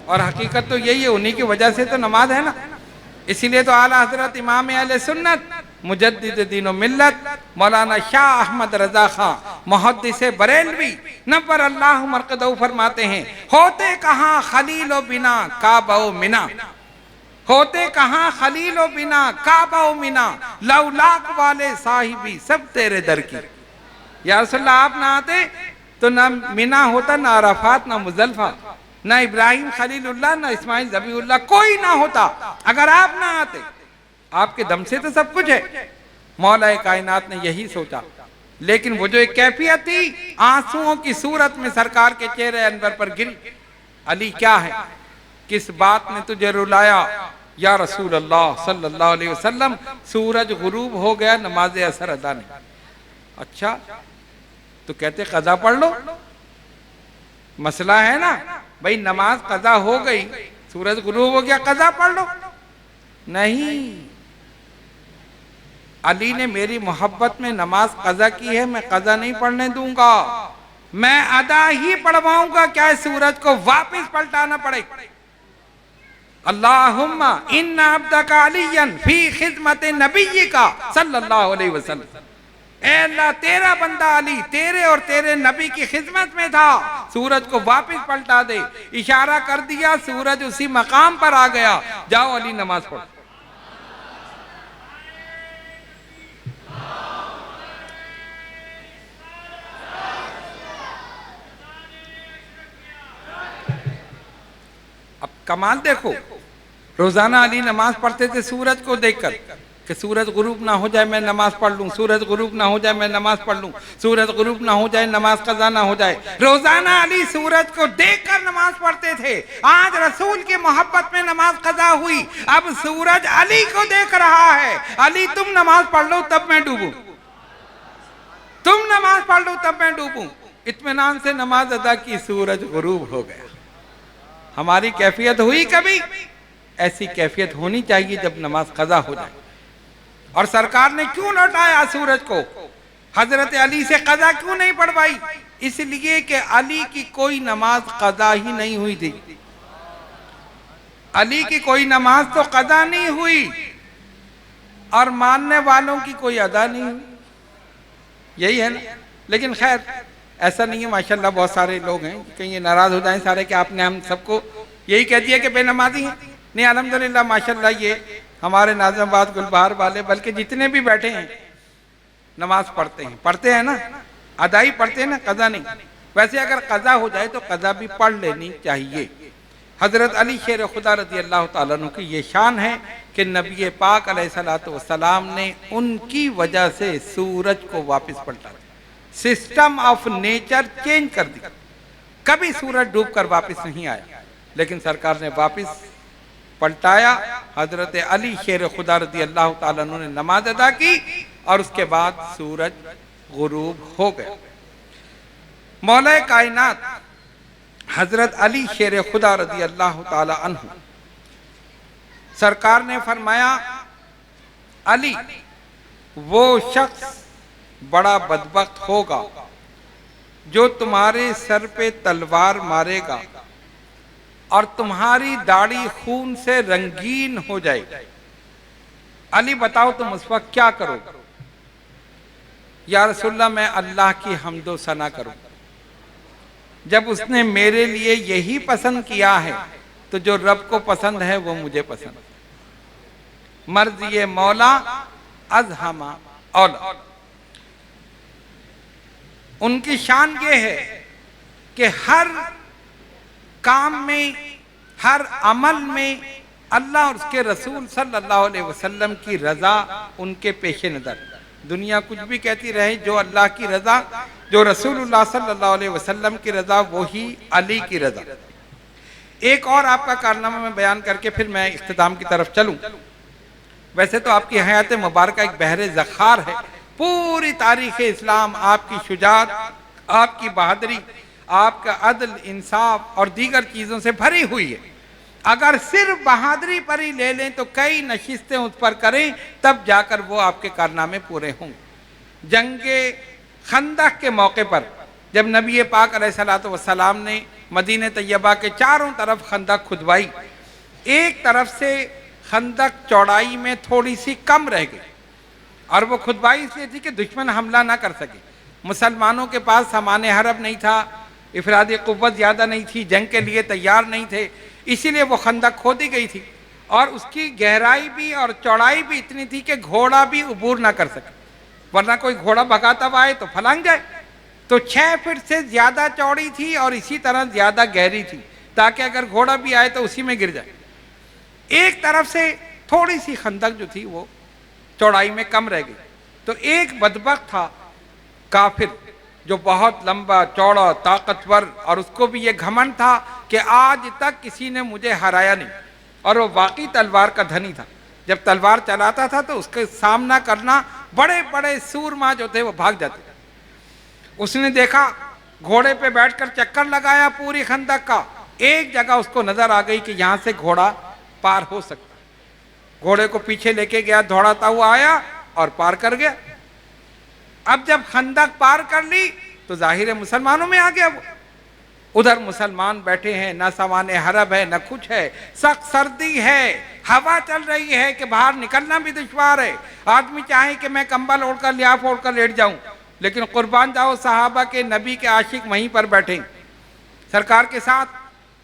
اور حقیقت تو یہی ہے، انہی کی وجہ سے تو نماز ہے نا۔ اسی لیے تو اعلیٰ حضرت امام اہل سنت مجدد دین و ملت مولانا شاہ احمد رضا خان محدث بریلوی نور اللہ مرقدہ فرماتے ہیں، ہوتے کہاں خلیل و بنا کعبہ و منا، ہوتے کہاں خلیل و بنا کعبہ و منا، لولاک والے صاحبی سب تیرے در کی۔ یا رسول اللہ آپ نہ آتے تو نہ منا ہوتا، نہ عرفات، نہ مزدلفہ، نہ ابراہیم خلیل اللہ، نہ اسماعیل ذبیح اللہ، کوئی نہ ہوتا اگر آپ نہ آتے۔ آپ کے دم سے تو سب کچھ ہے۔ مولا کائنات نے یہی سوچا، لیکن وہ جو ایک کیفیت تھی آنسوؤں کی صورت میں سرکار کے چہرے انور پر گری۔ علی کیا ہے، کس بات نے تجھے رلایا یا رسول اللہ صلی اللہ علیہ وسلم؟ سورج غروب ہو گیا، نماز اثر ادا نہیں۔ اچھا تو کہتے قضا پڑھ لو، مسئلہ ہے نا بھئی، نماز قضا ہو گئی، سورج غروب ہو گیا، قضا پڑھ لو۔ نہیں، علی نے میری محبت میں نماز قضا کی ہے، میں قضا نہیں پڑھنے دوں گا، میں ادا ہی پڑھواؤں گا، کیا سورج کو واپس پلٹانا پڑے۔ اللہم ان عبدک علیاً فی خدمت نبیک صلی اللہ علیہ وسلم، اے اللہ تیرا بندہ علی تیرے اور تیرے نبی کی خدمت میں تھا، سورج کو واپس پلٹا دے۔ اشارہ کر دیا، سورج اسی مقام پر آ گیا، جاؤ علی نماز پڑھو۔ اب کمال دیکھو، روزانہ علی نماز پڑھتے تھے سورج کو دیکھ کر کہ سورج غروب نہ ہو جائے میں نماز پڑھ لوں، سورج غروب نہ ہو جائے میں نماز پڑھ لوں، سورج غروب نہ ہو جائے نماز قضا نہ ہو جائے۔ روزانہ علی سورج کو دیکھ کر نماز پڑھتے تھے۔ آج رسول کی محبت میں نماز قضا ہوئی، اب سورج علی کو دیکھ رہا ہے، علی تم نماز پڑھ لو تب میں ڈوبوں، تم نماز پڑھ لو تب میں ڈوبوں۔ اطمینان سے نماز ادا کی، سورج غروب ہو گیا۔ ہماری کیفیت ہوئی کبھی؟ ایسی کیفیت ہونی چاہیے جب نماز قضا ہو جائے۔ اور سرکار نے کیوں لوٹایا سورج کو؟ حضرت علی سے قضا کیوں نہیں پڑھوائی؟ اس لیے کہ علی کی کوئی نماز قضا ہی نہیں ہوئی تھی، علی کی کوئی نماز تو قضا نہیں ہوئی، اور ماننے والوں کی کوئی ادا نہیں ہوئی، یہی ہے نا۔ لیکن خیر، ایسا نہیں ہے، ماشاءاللہ بہت سارے لوگ ہیں کہیں یہ ناراض ہو جائیں سارے کہ آپ نے ہم سب کو یہی کہہ دیا کہ بے نمازی ہیں. نہیں، الحمدللہ ماشاءاللہ یہ ہمارے ناظم آباد گلبہار والے بلکہ جتنے بھی بیٹھے ہیں نماز پڑھتے ہیں نا، ادائی پڑھتے ہیں نا، قضا نہیں. ویسے اگر قضا ہو جائے تو قضا بھی پڑھ لینی چاہیے. حضرت علی شیر خدا رضی اللہ تعالیٰ عنہ کی یہ شان ہے کہ نبی پاک علیہ السلام نے ان کی وجہ سے سورج کو واپس پلٹا دیا، سسٹم آف نیچر چینج کر دی. کبھی سورج ڈوب کر واپس نہیں آیا لیکن سرکار نے واپس پلٹایا. حضرت علی شیر خدا رضی اللہ تعالیٰ عنہ نے نماز ادا کی اور اس کے بعد سورج غروب ہو گیا. مولا کائنات حضرت علی شیر خدا رضی اللہ تعالی عنہ سرکار نے فرمایا، علی وہ شخص بڑا بدبخت ہوگا جو تمہارے سر پہ تلوار مارے گا اور تمہاری داڑھی خون سے رنگین ہو جائے گی. علی بتاؤ تم اس وقت کیا کرو؟ یا رسول اللہ میں اللہ کی حمد و ثنا کروں. جب اس نے میرے لیے یہی پسند کیا ہے تو جو رب کو پسند ہے وہ مجھے پسند ہے. مرضی مولا از ہما اولا. ان کی شان یہ ہے کہ ہر کام میں، ہر عمل میں اللہ اور اس کے رسول صلی اللہ علیہ وسلم کی رضا ان کے پیش نظر. دنیا کچھ بھی کہتی رہے، جو اللہ کی رضا، جو رسول اللہ صلی اللہ علیہ وسلم کی رضا، وہی علی کی رضا. ایک اور آپ کا کارنامہ میں بیان کر کے پھر میں اختتام کی طرف چلوں. ویسے تو آپ کی حیات مبارکہ ایک بحر ذخار ہے، پوری تاریخ اسلام آپ کی شجاعت، آپ کی بہادری، آپ کا عدل، انصاف اور دیگر چیزوں سے بھری ہوئی ہے. اگر صرف بہادری پر ہی لے لیں تو کئی نشستیں اس پر کریں تب جا کر وہ آپ کے کارنامے پورے ہوں. جنگ خندق کے موقع پر جب نبی پاک علیہ السلام نے مدینہ طیبہ کے چاروں طرف خندق کھدوائی، ایک طرف سے خندق چوڑائی میں تھوڑی سی کم رہ گئی اور وہ کھدوائی اس لیے تھی کہ دشمن حملہ نہ کر سکے. مسلمانوں کے پاس سامان حرب نہیں تھا، افرادی قوت زیادہ نہیں تھی، جنگ کے لیے تیار نہیں تھے، اسی لیے وہ خندق کھودی گئی تھی اور اس کی گہرائی بھی اور چوڑائی بھی اتنی تھی کہ گھوڑا بھی عبور نہ کر سکے، ورنہ کوئی گھوڑا بھگاتا ہوا آئے تو پھلانگ جائے. تو 6 فٹ سے زیادہ چوڑی تھی اور اسی طرح زیادہ گہری تھی تاکہ اگر گھوڑا بھی آئے تو اسی میں گر جائے. ایک طرف سے تھوڑی سی خندق جو تھی وہ چوڑائی میں کم رہ گئی. تو ایک بدبخت تھا کافر جو بہت لمبا چوڑا طاقتور، اور اس کو بھی یہ گھمنڈ تھا کہ آج تک کسی نے مجھے ہرایا نہیں، اور وہ واقعی تلوار کا دھنی تھا. جب تلوار چلاتا تھا تو اس کے سامنا کرنا بڑے بڑے سورما جو تھے وہ بھاگ جاتے. اس نے دیکھا، گھوڑے پہ بیٹھ کر چکر لگایا پوری خندق کا، ایک جگہ اس کو نظر آ گئی کہ یہاں سے گھوڑا پار ہو سکتا. گھوڑے کو پیچھے لے کے گیا، دوڑاتا ہوا آیا اور پار کر گیا. اب جب خندق پار کر لی تو ظاہر مسلمانوں میں آ گیا وہ. ادھر مسلمان بیٹھے ہیں، نہ سامان حرب ہے نہ کچھ ہے، سخت سردی ہے، ہوا چل رہی ہے کہ باہر نکلنا بھی دشوار ہے. آدمی چاہے کہ میں کمبل اوڑھ کر لیاف اوڑھ کر لیٹ جاؤں، لیکن قربان جاؤ صحابہ کے نبی کے عاشق وہیں پر بیٹھے سرکار کے ساتھ.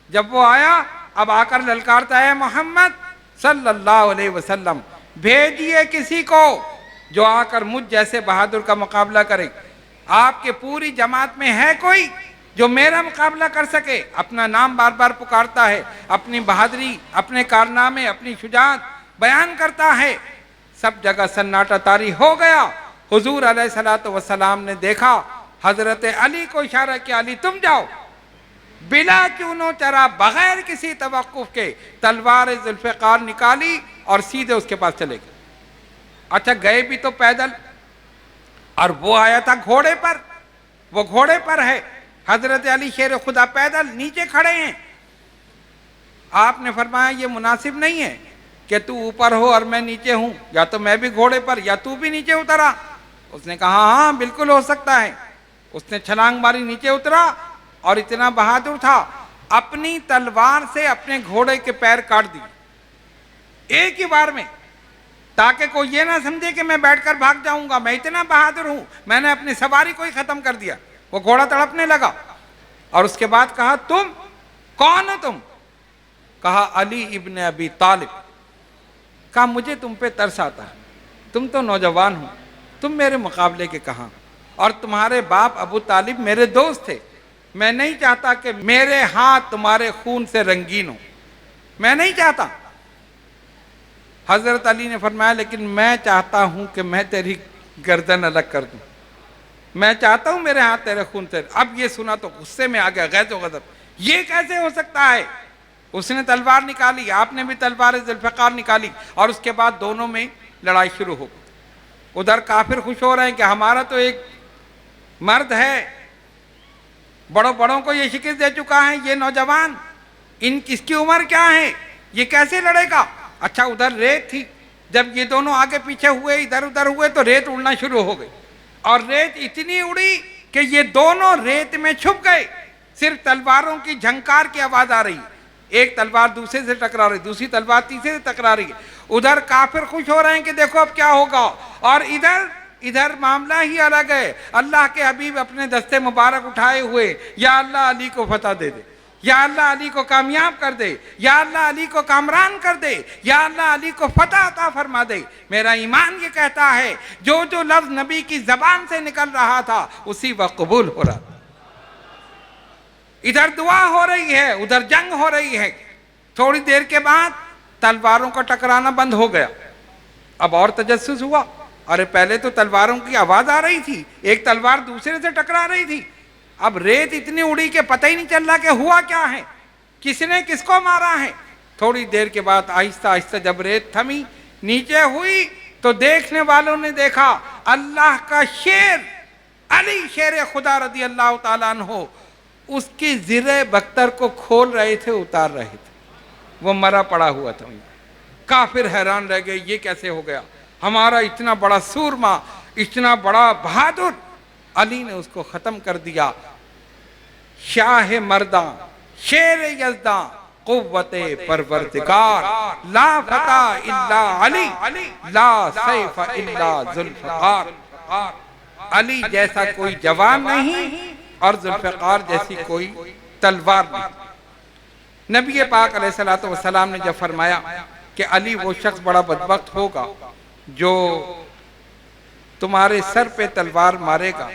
جب وہ آیا، اب آ کر للکارتا ہے، محمد صلی اللہ علیہ وسلم بھیجیے کسی کو جو آ کر مجھ جیسے بہادر کا مقابلہ کرے. آپ کے پوری جماعت میں ہے کوئی جو میرا مقابلہ کر سکے؟ اپنا نام بار بار پکارتا ہے، اپنی بہادری، اپنے کارنامے، اپنی شجاعت بیان کرتا ہے. سب جگہ سناٹا طاری ہو گیا. حضور علیہ السلام نے دیکھا، حضرت علی کو اشارہ کیا، علی تم جاؤ. بلا چونو چرا، بغیر کسی توقف کے تلوار ذوالفقار نکالی اور سیدھے اس کے پاس چلے گئے. اچھا گئے بھی تو پیدل، اور وہ آیا تھا گھوڑے پر، وہ گھوڑے پر ہے. حضرت علی شیر خدا پیدل نیچے کھڑے ہیں. آپ نے فرمایا یہ مناسب نہیں ہے کہ تو اوپر ہو اور میں نیچے ہوں، یا تو میں بھی گھوڑے پر یا تو بھی نیچے اترا. اس نے کہا ہاں بالکل ہو سکتا ہے. اس نے چھلانگ ماری، نیچے اترا اور اتنا بہادر تھا اپنی تلوار سے اپنے گھوڑے کے پیر کاٹ دی ایک ہی بار میں، تاکہ کوئی یہ نہ سمجھے کہ میں بیٹھ کر بھاگ جاؤں گا. میں اتنا بہادر ہوں، میں نے اپنی سواری کو ہی ختم کر دیا. وہ گھوڑا تڑپنے لگا اور اس کے بعد کہا تم کون ہو تم؟ کہا علی ابن ابی طالب۔ کہا مجھے تم پہ ترس آتا ہے، تم تو نوجوان ہو، تم میرے مقابلے کے کہاں، اور تمہارے باپ ابو طالب میرے دوست تھے، میں نہیں چاہتا کہ میرے ہاتھ تمہارے خون سے رنگین ہو، میں نہیں چاہتا۔ حضرت علی نے فرمایا لیکن میں چاہتا ہوں کہ میں تیری گردن الگ کر دوں، میں چاہتا ہوں میرے ہاتھ تیرے خون سے۔ اب یہ سنا تو غصے میں آ گیا، غیظ و غضب، یہ کیسے ہو سکتا ہے؟ اس نے تلوار نکالی، آپ نے بھی تلوار ذوالفقار نکالی، اور اس کے بعد دونوں میں لڑائی شروع ہو گئی۔ ادھر کافر خوش ہو رہے ہیں کہ ہمارا تو ایک مرد ہے، بڑوں کو یہ شکست دے چکا ہے، یہ نوجوان، اس کی عمر کیا ہے، یہ کیسے لڑے گا؟ اچھا ادھر ریت تھی، جب یہ دونوں آگے پیچھے ہوئے، ادھر ادھر ہوئے تو ریت اڑنا شروع ہو گئی، اور ریت اتنی اڑی کہ یہ دونوں ریت میں چھپ گئے، صرف تلواروں کی جھنکار کی آواز آ رہی، ایک تلوار دوسرے سے ٹکرا رہی، دوسری تلوار تیسرے سے ٹکرا رہی ہے۔ ادھر کافر خوش ہو رہے ہیں کہ دیکھو اب کیا ہوگا، اور ادھر معاملہ ہی الگ ہے۔ اللہ کے حبیب اپنے دستے مبارک اٹھائے ہوئے، یا اللہ علی کو فتح دے دے، یا اللہ علی کو کامیاب کر دے، یا اللہ علی کو کامران کر دے، یا اللہ علی کو فتح عطا فرما دے۔ میرا ایمان یہ کہتا ہے جو لفظ نبی کی زبان سے نکل رہا تھا اسی وقت قبول ہو رہا تھا۔ ادھر دعا ہو رہی ہے، ادھر جنگ ہو رہی ہے۔ تھوڑی دیر کے بعد تلواروں کا ٹکرانا بند ہو گیا، اب اور تجسس ہوا، ارے پہلے تو تلواروں کی آواز آ رہی تھی، ایک تلوار دوسرے سے ٹکرا رہی تھی، اب ریت اتنی اڑی کہ پتہ ہی نہیں چل رہا کہ ہوا کیا ہے، کس نے کس کو مارا ہے۔ تھوڑی دیر کے بعد آہستہ آہستہ جب ریت تھمی، نیچے ہوئی تو دیکھنے والوں نے دیکھا اللہ کا شیر علی شیر خدا رضی اللہ تعالیٰ عنہ اس کی زرہ بختر کو کھول رہے تھے، اتار رہے تھے، وہ مرا پڑا ہوا تھا۔ کافر حیران رہ گئے، یہ کیسے ہو گیا، ہمارا اتنا بڑا سورما، اتنا بڑا بہادر، علی نے اس کو ختم کر دیا۔ شاہ مرداں شیر یزداں قوت پروردگار، لا فتح الا علی، لا سیف الا ذوالفقار۔ علی جیسا کوئی جوان نہیں اور ذوالفقار جیسی کوئی تلوار نہیں۔ نبی پاک علیہ السلام نے جب فرمایا کہ علی وہ شخص بڑا بدبخت ہوگا جو تمہارے سر پہ تلوار مارے گا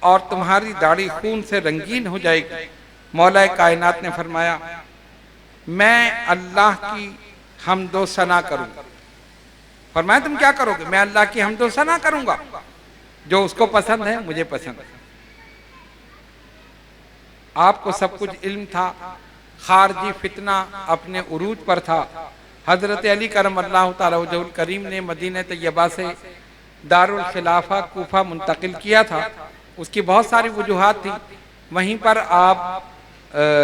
اور تمہاری داڑھی خون سے رنگین ہو جائے گی، مولا کائنات نے فرمایا میں اللہ کی حمد و ثنا کروں گا۔ فرمایا تم کیا کرو گے؟ میں اللہ کی حمد و ثنا کروں گا، جو اس کو پسند ہے مجھے پسند ہے۔ آپ کو سب کچھ علم تھا، خارجی فتنہ اپنے عروج پر تھا۔ حضرت علی کرم اللہ تعالی وجہ الکریم نے مدینہ طیبہ سے دارالخلافہ کوفہ منتقل کیا تھا، اس کی بہت ساری وجوہات تھیں، وہیں پر آپ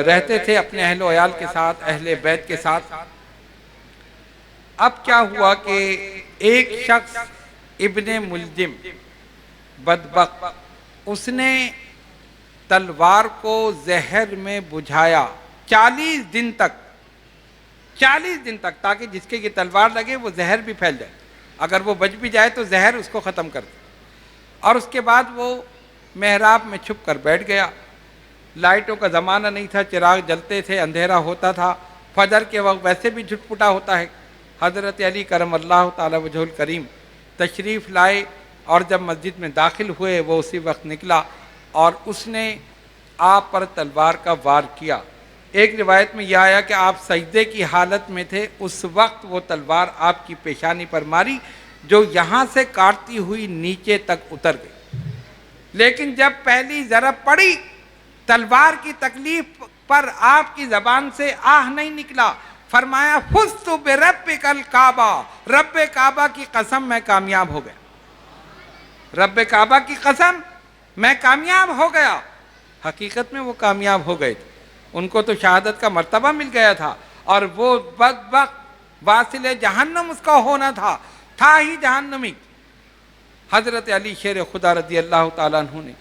رہتے تھے اپنے اہل و عیال کے ساتھ، اہل بیت کے ساتھ۔ اب کیا ہوا کہ ایک شخص ابن ملجم بدبخت، اس نے تلوار کو زہر میں بجھایا 40 دن تک، تاکہ جس کے یہ تلوار لگے وہ زہر بھی پھیل جائے، اگر وہ بچ بھی جائے تو زہر اس کو ختم کر دے۔ اور اس کے بعد وہ محراب میں چھپ کر بیٹھ گیا۔ لائٹوں کا زمانہ نہیں تھا، چراغ جلتے تھے، اندھیرا ہوتا تھا، فجر کے وقت ویسے بھی جھٹپٹا ہوتا ہے۔ حضرت علی کرم اللہ تعالی وجہ الکریم تشریف لائے، اور جب مسجد میں داخل ہوئے وہ اسی وقت نکلا اور اس نے آپ پر تلوار کا وار کیا۔ ایک روایت میں یہ آیا کہ آپ سجدے کی حالت میں تھے، اس وقت وہ تلوار آپ کی پیشانی پر ماری، جو یہاں سے کاٹتی ہوئی نیچے تک اتر گئی۔ لیکن جب پہلی ضرب پڑی، تلوار کی تکلیف پر آپ کی زبان سے آہ نہیں نکلا، فرمایا فزت بربک الکعبہ، رب کعبہ کی قسم میں کامیاب ہو گیا، رب کعبہ کی قسم میں کامیاب ہو گیا۔ حقیقت میں وہ کامیاب ہو گئے تھے، ان کو تو شہادت کا مرتبہ مل گیا تھا، اور وہ بدبخت واصل جہنم اس کا ہونا تھا ہی جہنمی۔ حضرت علی شیر خدا رضی اللہ تعالیٰ عنہ نے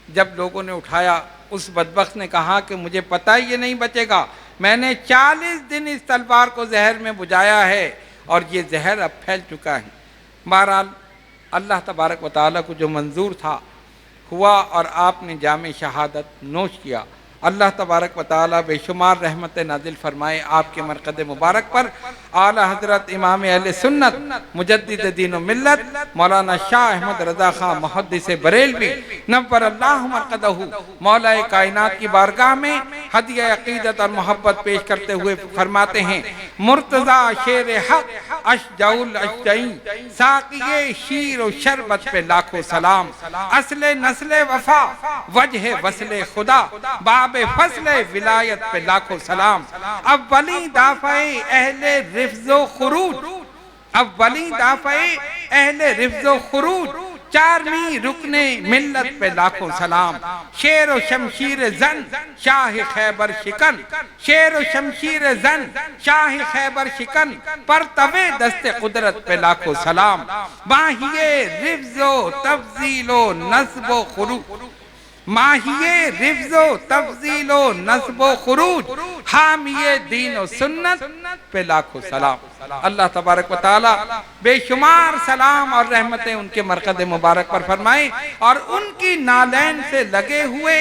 جب لوگوں نے اٹھایا، اس بدبخت نے کہا کہ مجھے پتہ یہ نہیں بچے گا، میں نے 40 دن اس تلوار کو زہر میں بجھایا ہے اور یہ زہر اب پھیل چکا ہے۔ بہرحال اللہ تبارک و تعالیٰ کو جو منظور تھا ہوا اور آپ نے جام شہادت نوش کیا۔ اللہ تبارک و تعالیٰ بے شمار رحمت نازل فرمائے آپ کے مرقد مبارک پر۔ اعلی حضرت امام اہل سنت مجدد دین و ملت مولانا شاہ احمد رضا خان محدث بریلوی نور اللہ مرقدہ مولا کائنات کی بارگاہ میں ہدیہ عقیدت اور محبت پیش کرتے ہوئے فرماتے ہیں: مرتضیٰ شیر حق اشجع الاشجعین، ساقی شیر و شربت پہ لاکھوں سلام، اصل نسل وفا وجہ وصل خدا، باب فصل ولایت پہ لاکھوں سلام، اولین دافع اہل رفض و خروج، اولین دافع اہل رفض و خروج، چارمی رکن ملت پہ لاکھوں سلام، شیر و شمشیر زن شاہ خیبر شکن، شیر و شمشیر زن شاہ خیبر شکن، پرتو دست قدرت پہ لاکھوں سلام، ماہی رفض و تفضیل و نصب و خروج، ماہی رفض و تفضیل و نصب و خروج، حامی دین و سنت پہ لاکھوں سلام۔ اللہ تبارک و تعالیٰ بے شمار سلام اور رحمتیں ان کے مرقد مبارک پر فرمائیں اور ان کی نالین سے لگے ہوئے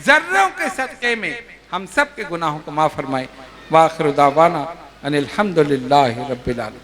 ذروں کے صدقے میں ہم سب کے گناہوں کو معاف فرمائیں۔ وآخر دعوانا ان الحمدللہ رب العالمین۔